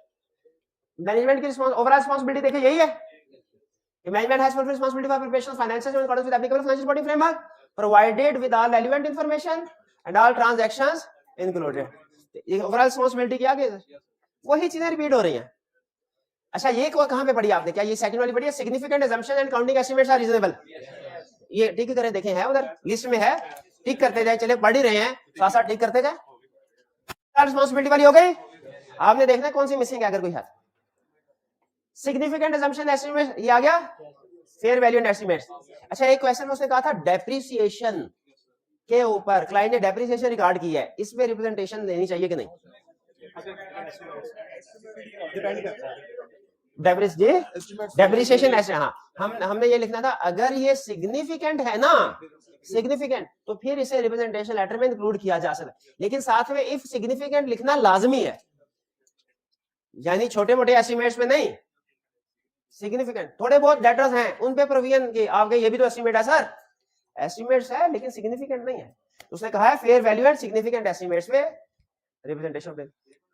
Management की ओवरऑल रिस्पांसिबिलिटी देखिए यही है कि management has full responsibility for preparation of financial statement according with applicable financial reporting framework provided with all relevant information and all transactions included. ये overall responsibility क्या है, वही चीजें रिपीट हो रही हैं। अच्छा ये कहां पे पढ़ी आपने, क्या ये सेकंड वाली पढ़ी है, significant assumption and counting estimates are reasonable, ये टिक करें, देखें है उधर लिस्ट में है, टिक करते जाए, चले पढ़ ही रहे हैं साथ साथ टिक करते जाए। रिस्पांसिबिलिटी वाली हो गई, आपने देखना कौन सी मिसिंग है, अगर कोई है। सिग्निफिकेंट असम्पशन एस्टिमेट ये आ गया, फेयर वैल्यू एंड एस्टिमेट्स। अच्छा एक क्वेश्चन में उसने कहा था डेप्रिसिएशन के ऊपर, क्लाइंट ने डेप्रिसिएशन रिकॉर्ड की है, इसमें रिप्रेजेंटेशन देनी चाहिए कि नहीं? डेप्रिसिएशन ऐसे, हाँ हमने ये लिखना था अगर ये सिग्निफिकेंट है ना, सिग्निफिकेंट, तो फिर इसे रिप्रेजेंटेशन लेटर में इंक्लूड किया जा सकता है, लेकिन साथ में इफ सिग्निफिकेंट लिखना लाजमी है, यानी छोटे मोटे एस्टिमेट्स में नहीं, सिग्निफिकेंट। थोड़े बहुत डेटर्स हैं उन पे प्रोविजन की आपके, ये भी तो एस्टिमेट है सर, एस्टिमेट्स है लेकिन सिग्निफिकेंट नहीं है, उसने कहा है fair value and significant estimates में रिप्रेजेंटेशन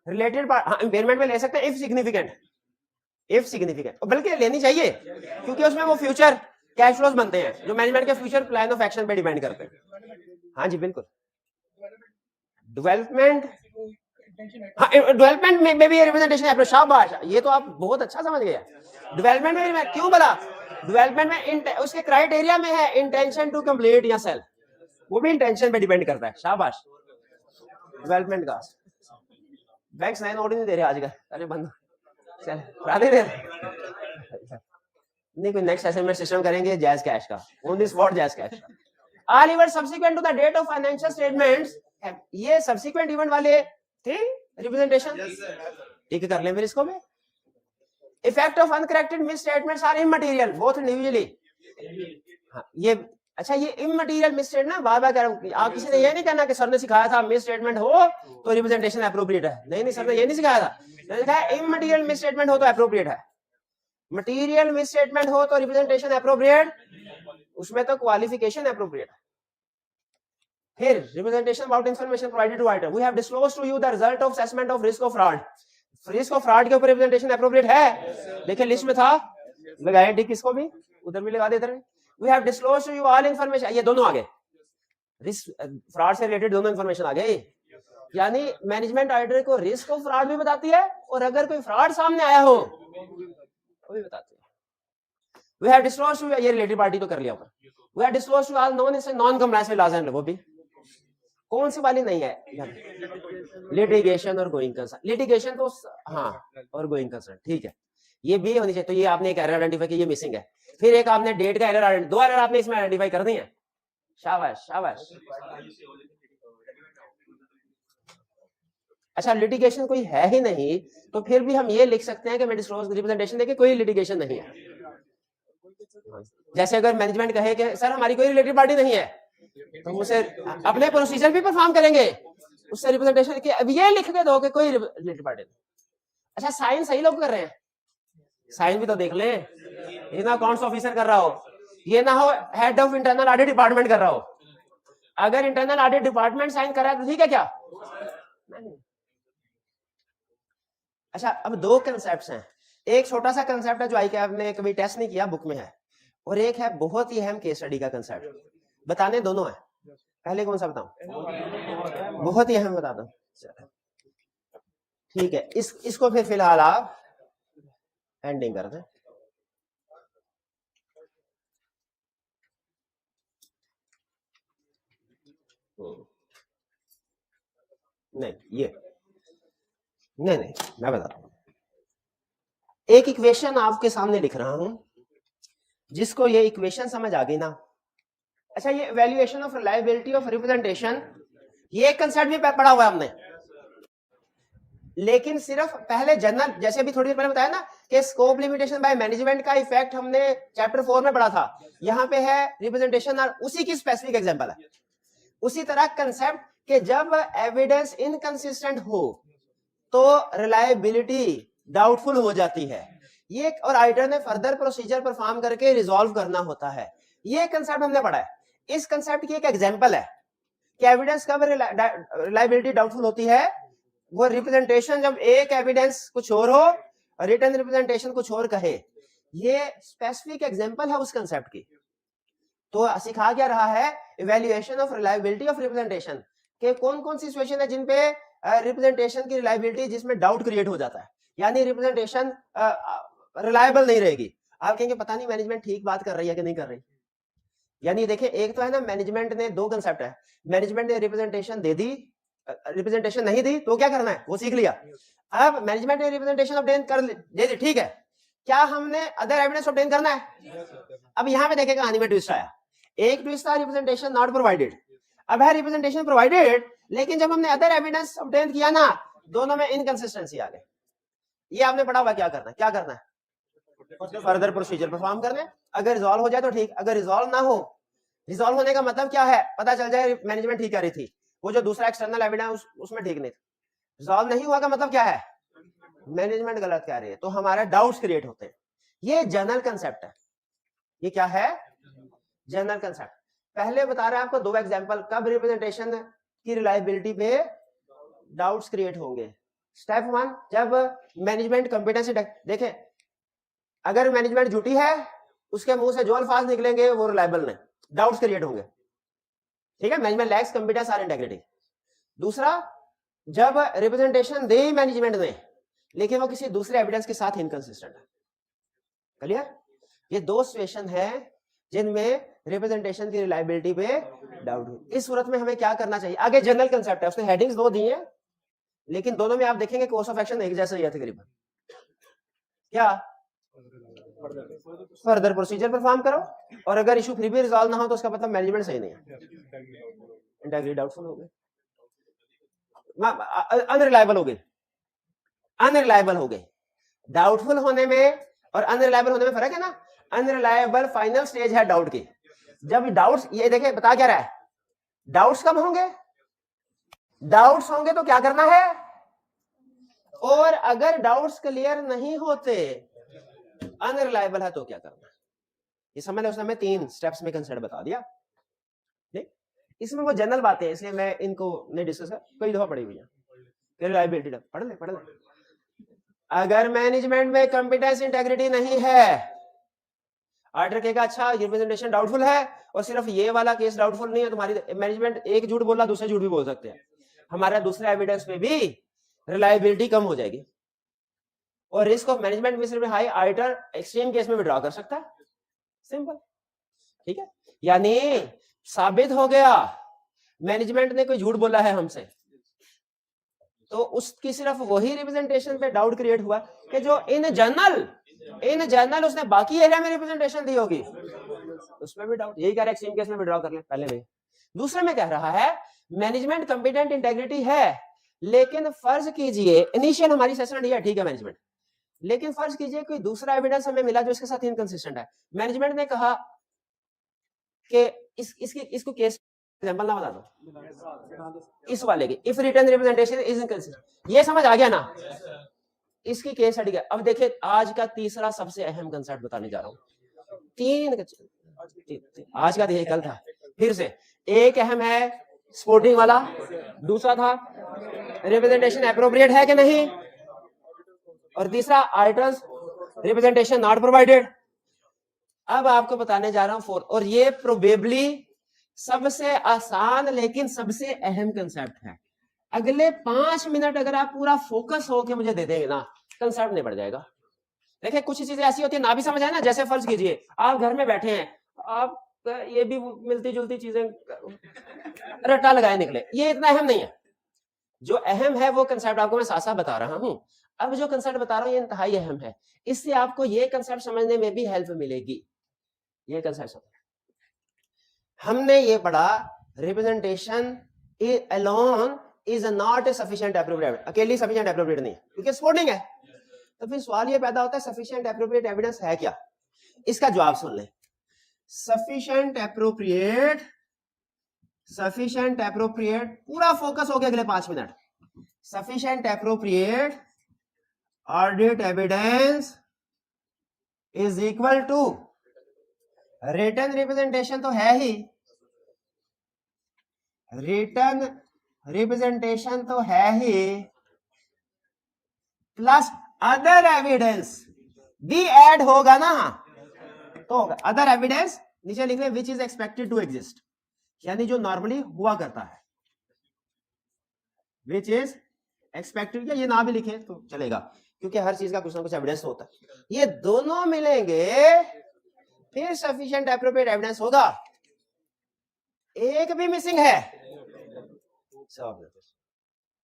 रिलेटेड इम्पेयरमेंट में ले सकते हैं इफ सिग्निफिकेंट, इफ सिग्निफिकेंट, बल्कि लेनी चाहिए क्योंकि उसमें वो फ्यूचर कैश फ्लोज बनते हैं जो मैनेजमेंट के फ्यूचर प्लान ऑफ एक्शन पे डिपेंड करते हैं। हाँ जी बिल्कुल, डेवलपमेंट, हाँ डेवलपमेंट में भी रिप्रेजेंटेशन है, शाबाश, ये तो आप बहुत अच्छा समझ गए। डेवलपमेंट में मैं क्यों बोला, डेवलपमेंट में उसके क्राइटेरिया में है इंटेंशन टू कंप्लीट या सेल, वो भी इंटेंशन पे डिपेंड करता है, शाबाश। डेवलपमेंट का बैंक्स नए नोट नहीं दे रहे आज का, अरे बंद चल दे रहे नहीं, कोई नेक्स्ट असेसमेंट सिस्टम करेंगे जैज कैश का, on the spot Jazz Cash का। All event subsequent to the date of financial statements, ये सब्सिक्वेंट इवेंट वाले थे रिप्रेजेंटेशन, ठीक कर लें फिर इसको भी। Effect of uncorrected misstatements are immaterial both individually, हाँ ये अच्छा, ये इमटेरियल मिस स्टेटमेंट बार बार कह रहा हूं, आप किसी ने ये नहीं कहना कि सर ने सिखाया था मिस स्टेटमेंट हो तो रिप्रेजेंटेशन एप्रोप्रिएट है, नहीं सर ने ये नहीं सिखाया था, इमटेरियल मिस स्टेटमेंट हो तो एप्रोप्रिएट है, मटेरियल मिस स्टेटमेंट हो तो रिप्रेजेंटेशन एप्रोप्रिएट, उसमें तो क्वालिफिकेशन एप्रोप्रिएट है। फिर representation about information provided to item, we have disclosed to you the result of assessment of risk of fraud, risk of fraud के ऊपर रिप्रेजेंटेशन एप्रोप्रिएट है, देखिए लिस्ट में था, लगाए टिक, इसको भी उधर भी लगा दे, इधर we have disclosed to you all information, ये दोनों आ गए, रिस्क फ्रॉड से रिलेटेड दोनों इंफॉर्मेशन आ गए, यानी मैनेजमेंट ऑडिटर को रिस्क ऑफ फ्रॉड भी बताती है और अगर कोई फ्रॉड सामने आया हो वो भी बताती है। वी हैव डिस्क्लोज्ड टू, ये रिलेटेड पार्टी तो कर लिया ऊपर, we have disclosed to all non non compliance with laws and, वो भी कौन सी वाली नहीं है, लिटिगेशन और गोइंग कंसर्न, लिटिगेशन तो हाँ और गोइंग कंसर्न, ठीक है, ये भी होनी चाहिए। तो ये आपने एक एरर आइडेंटिफाई की, ये मिसिंग है, फिर एक आपने डेट का एरर, दो एरर आपने इसमें आइडेंटिफाई कर दी है, शाबाश शाबाश। अच्छा लिटिगेशन कोई है ही नहीं तो फिर भी हम ये लिख सकते हैं कि मैं डिस्क्लोज रिप्रेजेंटेशन देके कोई लिटिगेशन नहीं है, जैसे अगर मैनेजमेंट कहे कि सर हमारी कोई रिलेटेड पार्टी नहीं है तो उसे अपने प्रोसीजर भी परफॉर्म करेंगे, उससे रिप्रेजेंटेशन के अब ये लिख के दो कि कोई रिलेटेड पार्टी नहीं। अच्छा साइन सही लोग कर रहे हैं, साइन भी तो देख ले, ये ना अकाउंट्स ऑफिसर कर रहा हो, ये ना हो head of internal audit department कर रहा हो, अगर इंटरनल ऑडिट डिपार्टमेंट साइन कर रहा है तो ठीक है क्या? नहीं। अच्छा अब दो कंसेप्ट्स हैं, एक छोटा सा कंसेप्ट है जो आई कैब ने कभी टेस्ट नहीं किया, बुक में है, और एक है बहुत ही अहम केस स्टडी का कंसेप्ट, बताने दोनों है, पहले कौन सा बताऊं? बहुत ही अहम बता दो, ठीक है, इसको फिर फिलहाल आप एंडिंग कर दें। नहीं ये नहीं मैं बताता हूं, एक इक्वेशन आपके सामने लिख रहा हूं, जिसको ये इक्वेशन समझ आ गई ना, अच्छा ये valuation of reliability of representation, ये कंसेप्ट भी पढ़ा हुआ है हमने, लेकिन सिर्फ पहले जनरल, जैसे अभी थोड़ी देर पहले बताया ना कि स्कोप लिमिटेशन बाय मैनेजमेंट का इफेक्ट हमने चैप्टर 4 में पढ़ा था, यहाँ पे है रिप्रेजेंटेशन और उसी की स्पेसिफिक एग्जांपल है। उसी तरह कंसेप्ट कि जब एविडेंस इनकंसिस्टेंट हो तो रिलायबिलिटी डाउटफुल हो जाती है, ये और ऑडिटर ने फर्दर प्रोसीजर परफॉर्म करके रिजॉल्व करना होता है, ये कंसेप्ट हमने पढ़ा है। इस कंसेप्ट की एक एग्जांपल है कि एविडेंस कब रिलायबिलिटी डाउटफुल होती है, वो रिप्रेजेंटेशन जब एक एविडेंस कुछ और हो और रिटन रिप्रेजेंटेशन कुछ और कहे, ये स्पेसिफिक एग्जांपल है उस कंसेप्ट की। तो सिखा क्या रहा है, evaluation of reliability of representation के कौन कौन सी सिचुएशन है जिन पे रिप्रेजेंटेशन की रिलायबिलिटी जिसमें डाउट क्रिएट हो जाता है, यानी रिप्रेजेंटेशन रिलायबल नहीं रहेगी। आप कहेंगे पता नहीं मैनेजमेंट ठीक बात कर रही है कि नहीं कर रही, यानी देखिए एक तो है ना मैनेजमेंट ने, दो कंसेप्ट है, मैनेजमेंट ने रिप्रेजेंटेशन दे दी, रिप्रेजेंटेशन नहीं दी तो क्या करना है वो सीख लिया, अब मैनेजमेंट ने रिप्रेजेंटेशन ऑब्टेन कर दे दी, ठीक है, क्या हमने अदर एविडेंस ऑब्टेन करना है? अब यहां पे देखें कहानी में ट्विस्ट आया। एक ट्विस्ट था रिप्रेजेंटेशन नॉट प्रोवाइडेड। अब है रिप्रेजेंटेशन प्रोवाइडेड, लेकिन जब हमने अदर एविडेंस ऑब्टेन किया ना, दोनों में इनकंसिस्टेंसी आ गई। ये आपने पढ़ा हुआ, क्या करना है? क्या करना है? फर्दर प्रोसीजर परफॉर्म करने। अगर रिजॉल्व हो जाए तो ठीक, अगर रिजॉल्व ना हो, रिजॉल्व होने का मतलब क्या है? पता चल जाए मैनेजमेंट ठीक कर रही थी, वो जो दूसरा एक्सटर्नल एविडेंस उसमें ठीक नहीं था। रिजॉल्व नहीं हुआ का मतलब क्या है? मैनेजमेंट गलत कह रही है, तो हमारे डाउट्स क्रिएट होते हैं। ये जनरल कंसेप्ट है। ये क्या है? General concept. पहले बता रहे हैं आपको 2 एग्जांपल, कब रिप्रेजेंटेशन की रिलायबिलिटी पे डाउट्स क्रिएट होंगे। स्टेप 1, जब मैनेजमेंट कॉम्पिटेंसी देखें, अगर मैनेजमेंट झूठी है, उसके मुंह से जो अल्फाज निकलेंगे वो रिलायबल नहीं, डाउट्स क्रिएट होंगे। ठीक है, मैनेजमेंट लैक्स कॉम्पिटेंस और इंटेग्रिटी। दूसरा, जब रिप्रेजेंटेशन दे मैनेजमेंट ने, लेकिन वो किसी दूसरे एविडेंस के साथ इनकंसिस्टेंट है। क्लियर? ये 2 सिचुएशन है जिनमें रिप्रेजेंटेशन की रिलायबिलिटी पे डाउट है। इस सूरत में हमें क्या करना चाहिए? आगे जनरल कंसेप्ट है, उसने हेडिंग्स 2 दी हैं, लेकिन दोनों में आप देखेंगे कोर्स ऑफ एक्शन एक जैसा ही है तकरीबन। क्या? फर्दर प्रोसीजर परफॉर्म करो, और अगर इशू फिर भी रिजॉल्व ना हो तो उसका मतलब मैनेजमेंट सही नहीं है, इंटेग्रिटी डाउटफुल हो गए, अनरिलायबल हो गए। अनरिलायबल हो गए। डाउटफुल होने में और अनरिलायबल होने में फर्क है ना। अनरिलायबल फाइनल स्टेज है डाउट की। जब डाउट्स, ये देखें बता क्या रहा है, डाउट्स कब होंगे? डाउट्स होंगे तो क्या करना है? और अगर डाउट्स क्लियर नहीं होते, अनरिलायबल है, तो क्या करना है? ये समझ लो, उसने हमें 3 स्टेप्स में कंसेप्ट बता दिया। ठीक, इसमें वो जनरल बातें हैं, इसलिए मैं इनको नहीं डिस्कस कर, कई दफा पढ़ी हुई है। रिलायबिलिटी पढ़ ले। अगर मैनेजमेंट में कॉम्पिटेंस इंटेग्रिटी नहीं है, ऑर्डर कहेगा अच्छा रिप्रेजेंटेशन डाउटफुल है, और सिर्फ ये वाला केस डाउटफुल नहीं है, तुम्हारी मैनेजमेंट एक झूठ बोला, दूसरे झूठ भी बोल सकते हैं, हमारा दूसरे एविडेंस पे भी रिलायबिलिटी कम हो जाएगी, और रिस्क ऑफ मैनेजमेंट में सिर्फ हाई आइटर एक्सट्रीम केस में विड्रॉ कर सकता है। सिंपल। ठीक है, यानी साबित हो गया मैनेजमेंट ने कोई झूठ बोला है हमसे, तो उसकी सिर्फ वही रिप्रेजेंटेशन पे डाउट क्रिएट हुआ कि जो इन जनरल उसने बाकी एरिया में रिप्रेजेंटेशन दी होगी, उसमें भी डाउट। यही कह रहा है एक्सट्रीम केस में विड्रॉ कर ले पहले में। दूसरे में कह रहा है मैनेजमेंट कंपिटेंट इंटेग्रिटी है, लेकिन फर्ज कीजिए इनिशियल हमारी सेशन है, ठीक है मैनेजमेंट, लेकिन फर्ज कीजिए कोई दूसरा एविडेंस हमें मिला जो इसके साथ इनकंसिस्टेंट है। मैनेजमेंट ने कहा कि इसको केस एग्जांपल ना बता दो, इस वाले की if written representation is inconsistent, ये समझ आ गया ना? इसकी केस स्टडी है। अब देखिए आज का तीसरा सबसे अहम कंसेप्ट बताने जा रहा हूं। 3 आज का कल था, फिर से एक अहम है स्पोर्टिंग वाला, दूसरा था रिप्रेजेंटेशन एप्रोप्रिएट है कि नहीं, और तीसरा आर्टिकल्स रिप्रेजेंटेशन नॉट प्रोवाइडेड। अब आपको बताने जा रहा हूं 4, और ये प्रोबेबली सबसे आसान लेकिन सबसे अहम कंसेप्ट है। अगले 5 मिनट अगर आप पूरा फोकस होकर मुझे दे देंगे ना, कंसेप्ट नहीं बढ़ जाएगा। देखिए कुछ चीजें ऐसी होती है ना भी समझ आए ना, जैसे फर्ज कीजिए आप घर में बैठे हैं, आप ये भी मिलती जुलती चीजें रट्टा लगाए निकले, ये इतना अहम नहीं है। जो अहम है वो कंसेप्ट आपको मैं साथ साथ बता रहा हूं। अब जो कंसेप्ट बता रहा हूं ये इंतहाई अहम है, इससे आपको ये कंसेप्ट समझने में भी हेल्प मिलेगी। ये कंसेप्ट समझ, हमने ये पढ़ा representation alone is not sufficient appropriate, अकेली सफिशिएंट एप्रोप्रिएट नहीं है क्योंकि सपोर्टिंग है। तो फिर सवाल ये पैदा होता है सफिशिएंट एप्रोप्रिएट एविडेंस है क्या? इसका जवाब सुन ले। सफिशिएंट एप्रोप्रिएट पूरा फोकस हो गया अगले 5 minute. Sufficient appropriate audit evidence is equal to written representation तो है ही, रिटन रिप्रेजेंटेशन तो है ही, प्लस अदर एविडेंस भी ऐड होगा ना, तो अदर एविडेंस नीचे लिख ले which is expected to exist, यानी जो नॉर्मली हुआ करता है, विच इज एक्सपेक्टेड, ये ना भी लिखे तो चलेगा क्योंकि हर चीज का कुछ ना कुछ एविडेंस होता है। ये दोनों मिलेंगे फिर सफिशिएंट एप्रोप्रिएट एविडेंस होगा। एक भी मिसिंग है।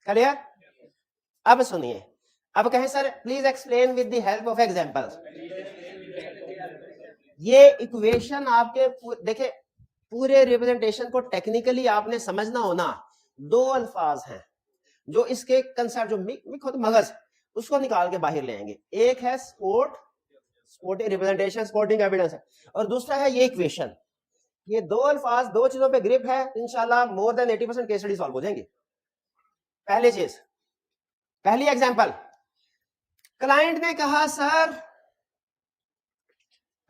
क्लियर? अब सुनिए, अब कहें sir please explain with the help of examples. ये इक्वेशन आपके देखे पूरे रिप्रेजेंटेशन को टेक्निकली आपने समझना होना, दो अल्फाज हैं जो इसके कंसेप्ट जो खुद मगज उसको निकाल के बाहर ले आएंगे। एक है sport, sporting representation, sporting evidence है, और दूसरा है ये इक्वेशन। ये दो अल्फाज दो चीजों पे ग्रिप है, इंशाल्लाह more than 80% case study solve हो जाएंगे। पहली चीज, पहली एग्जांपल, क्लाइंट ने कहा सर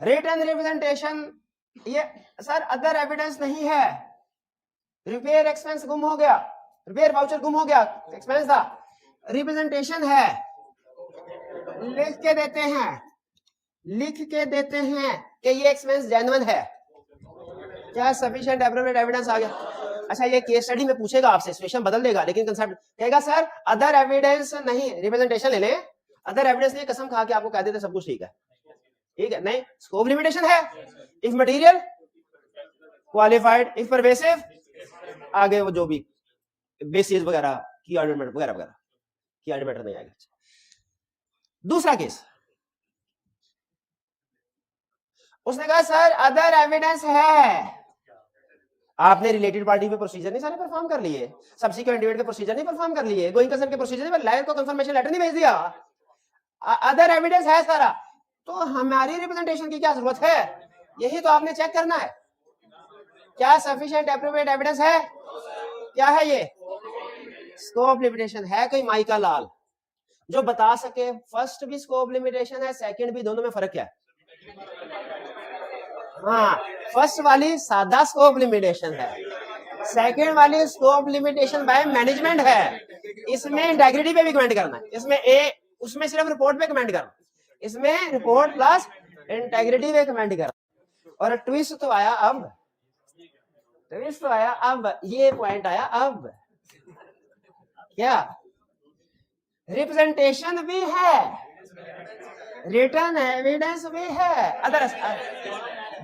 रिटन रिप्रेजेंटेशन ये सर अदर एविडेंस नहीं है, रिपेयर एक्सपेंस गुम हो गया, रिपेयर वाउचर गुम हो गया, एक्सपेंस था, रिप्रेजेंटेशन है, लिख के देते हैं कि ये एक्सपेंस जेन्युइन है, क्या सफिशिएंट एप्रोप्रिएट एविडेंस आ गया। अच्छा ये केस स्टडी में पूछेगा आपसे, सिचुएशन बदल देगा लेकिन कंसेप्ट कहेगा सर अदर एविडेंस नहीं, रिप्रेजेंटेशन ले लें, अदर एविडेंस नहीं, कसम खा के आपको कह देते सब कुछ ठीक है, ठीक है, नहीं स्कोप लिमिटेशन है, if material qualified, if pervasive, आगे वो जो भी बेसिस वगैरह की आर्गुमेंट वगैरह वगैरह की आर्गुमेंट नहीं आएगा। दूसरा केस, उसने कहा सर अदर एविडेंस है, आपने रिलेटेड पार्टी पे प्रोसीजर नहीं सारे परफॉर्म कर लिए, सब्सिक्वेंट डिविडेंड के प्रोसीजर नहीं परफॉर्म कर लिए, गोइंग कंसर्न के प्रोसीजर नहीं, लायर को कंफर्मेशन लेटर नहीं भेज दिया, अदर एविडेंस है सारा, तो हमारी रिप्रेजेंटेशन की क्या जरूरत है, यही तो आपने चेक करना है, क्या सफिशिएंट एप्रोप्रिएट एविडेंस है, क्या है ये स्कोप लिमिटेशन है। कोई माइका लाल जो बता सके फर्स्ट भी स्कोप लिमिटेशन है, सेकंड भी, दोनों में फर्क क्या है। हाँ, फर्स्ट वाली सादा स्कोप लिमिटेशन है, सेकंड वाली स्कोप लिमिटेशन बाय मैनेजमेंट है, इसमें इंटेग्रिटी पे भी कमेंट करना है, इसमें उसमें सिर्फ रिपोर्ट पे कमेंट करना, इसमें रिपोर्ट प्लस इंटेग्रिटी पे कमेंट करना। और ट्विस्ट तो आया अब, ये पॉइंट आया अब, क्या रिप्रेजेंटेशन भी है, रिटर्न एविडेंस भी है, अदर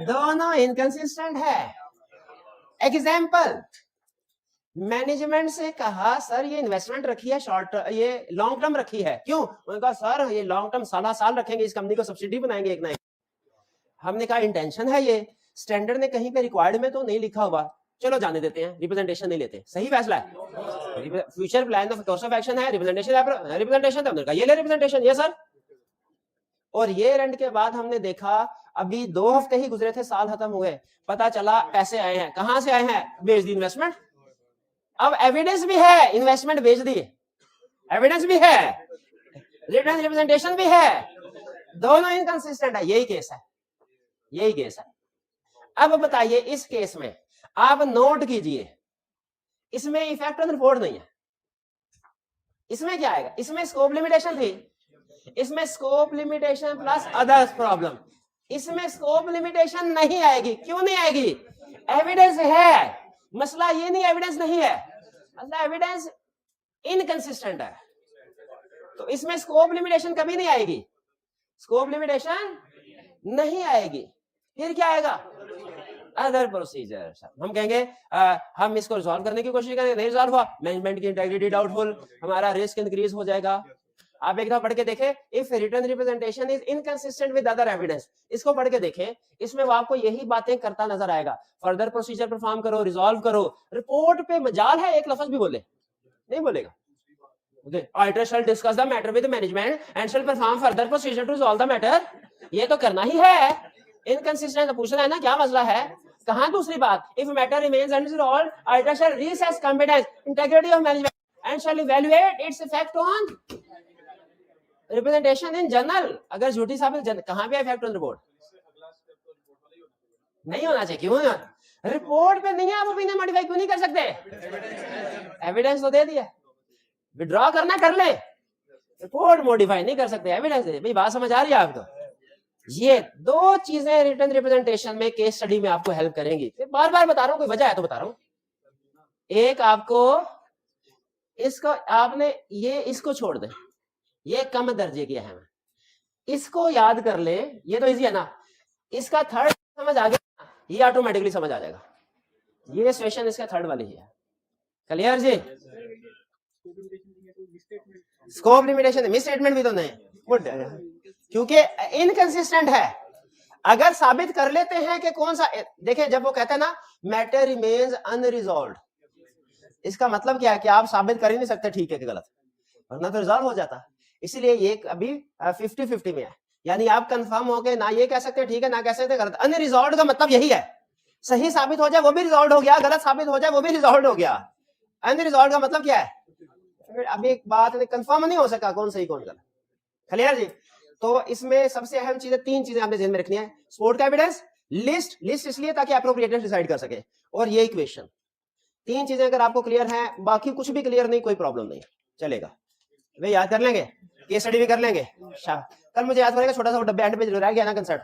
दोनों इनकंसिस्टेंट है। एग्जाम्पल, मैनेजमेंट से कहा सर ये इन्वेस्टमेंट रखी है शॉर्ट, ये लॉन्ग टर्म रखी है, क्यों, उन्होंने कहा सर ये लॉन्ग टर्म साल रखेंगे, इस कंपनी को सब्सिडी बनाएंगे एक ना एक। हमने कहा इंटेंशन है, ये स्टैंडर्ड ने कहीं पे रिक्वायर्ड में तो नहीं लिखा हुआ, चलो जाने देते हैं, रिप्रेजेंटेशन नहीं लेते, सही फैसला है, future plan of course of action है, रिप्रेजेंटेशन ये ले रिप्रेजेंटेशन, ये सर। और ये रंड के बाद हमने देखा, अभी 2 हफ्ते ही गुजरे थे, साल खत्म हुए, पता चला पैसे आए हैं, कहां से आए हैं, बेच दी इन्वेस्टमेंट, अब एविडेंस भी है, इन्वेस्टमेंट बेच दी, एविडेंस भी है, रिटर्न रिप्रेजेंटेशन भी है, दोनों इनकंसिस्टेंट है, यही केस है। अब बताइए इस केस में आप नोट कीजिए, इसमें इफेक्ट ऑन रिपोर्ट नहीं है, इसमें क्या आएगा, इसमें स्कोप लिमिटेशन थी, इसमें scope limitation plus others problem, इसमें स्कोप लिमिटेशन नहीं आएगी, क्यों नहीं आएगी, एविडेंस है, मसला ये नहीं एविडेंस नहीं है, मसला एविडेंस इनकंसिस्टेंट है, तो इसमें स्कोप लिमिटेशन कभी नहीं आएगी, स्कोप लिमिटेशन नहीं आएगी, फिर क्या आएगा, अदर प्रोसीजर। हम कहेंगे हम इसको रिजॉल्व करने की कोशिश करेंगे, नहीं रिजॉल्व हुआ, मैनेजमेंट की इंटेग्रिटी डाउटफुल, हमारा रिस्क इंक्रीज हो जाएगा। आप एक दफा पढ़ के देखें, if written representation is inconsistent with other evidence, इसको पढ़ के देखें, इसमें वो आपको यही बातें करता नजर आएगा, फर्दर प्रोसीजर परफॉर्म करो, रिजॉल्व करो, रिपोर्ट पे मजाल है एक लफ्ज भी बोले, नहीं बोलेगा, auditor shall discuss the matter with management and shall perform further procedure to resolve the matter, ये तो करना ही है, इनकंसिस्टेंट पूछना है ना, क्या मसला है, कहां दूसरी बात, if matter remains unresolved auditor shall reassess competence integrity of management and shell evaluate its effect on representation in general. अगर झूठी साबित कहां पे इफेक्ट ऑन रिपोर्ट नहीं होना चाहिए, क्यों रिपोर्ट पे नहीं है, आप ओपिनियन मॉडिफाई क्यों नहीं कर सकते, एविडेंस तो दे दिया, विड्रॉ करना कर ले, रिपोर्ट मॉडिफाई नहीं कर सकते, एविडेंस दे, भाई बात समझ आ रही है आपको। ये दो चीजें रिटन रिप्रेजेंटेशन में केस स्टडी में आपको हेल्प करेंगी, बार बार बता रहा हूं, कोई वजह है तो बता रहा हूं। एक आपको इसको आपने ये इसको छोड़ दे, ये कम दर्जे की है, इसको याद कर ले, ये तो इजी है ना, इसका थर्ड समझ आ गया, ये ऑटोमेटिकली समझ आ जाएगा, ये सिचुएशन इसका थर्ड वाली ही है, क्लियर जी। स्कोप लिमिटेशन मिस स्टेटमेंट भी तो नहीं, क्योंकि इनकंसिस्टेंट है। अगर साबित कर लेते हैं कि कौन सा, देखिए जब वो कहते हैं ना मैटर रिमेन्स अनरिजॉल्व्ड, इसका मतलब क्या है कि आप साबित कर ही नहीं सकते ठीक है कि गलत, वरना तो रिजॉल्व हो जाता। इसीलिए ये अभी 50-50 में है, यानी आप कंफर्म होके ना ये कह सकते ठीक है ना कह सकते गलत। अनरिजॉल्व्ड का मतलब यही है, सही साबित हो जाए वो भी रिजॉल्व हो गया, गलत साबित हो जाए वो भी रिजॉल्व हो गया। अनरिजॉल्व्ड का मतलब क्या है, अभी एक बात कंफर्म नहीं हो सका कौन सही कौन गलत। क्लियर जी? तो इसमें सबसे अहम चीजें, 3 चीजें आपने ध्यान में रखनी है। सपोर्ट का एविडेंस, लिस्ट इसलिए ताकि अप्रोप्रिएटनेस डिसाइड कर सके, और ये इक्वेशन। 3 चीजें अगर आपको क्लियर हैं, बाकी कुछ भी क्लियर नहीं, कोई प्रॉब्लम नहीं, चलेगा। वे याद कर लेंगे, केस स्टडी भी कर लेंगे। कल मुझे याद करेगा, छोटा सा डब्बे एंड पे जो रह गया ना कंसर्ट,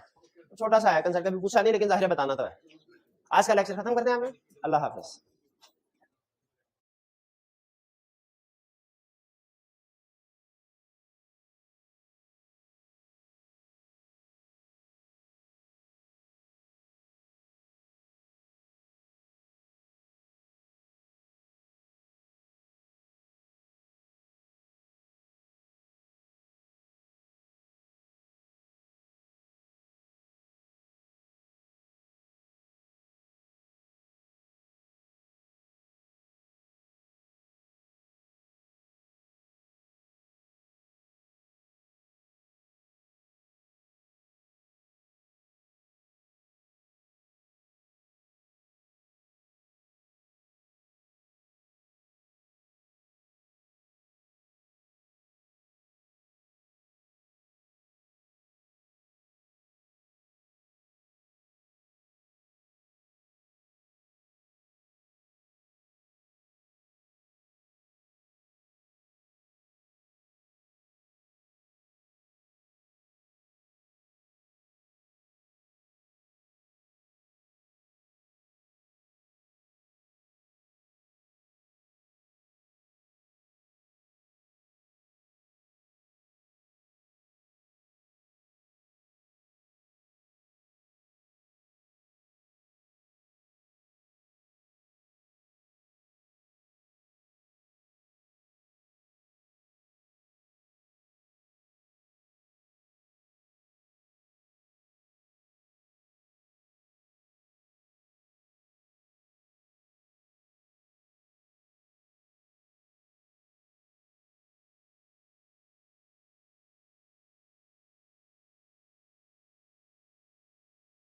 छोटा सा है कंसर्ट, कभी पूछा नहीं लेकिन जाहिर बताना तो है। आज का लेक्चर खत्म करते हैं हमें। अल्लाह हाफिज।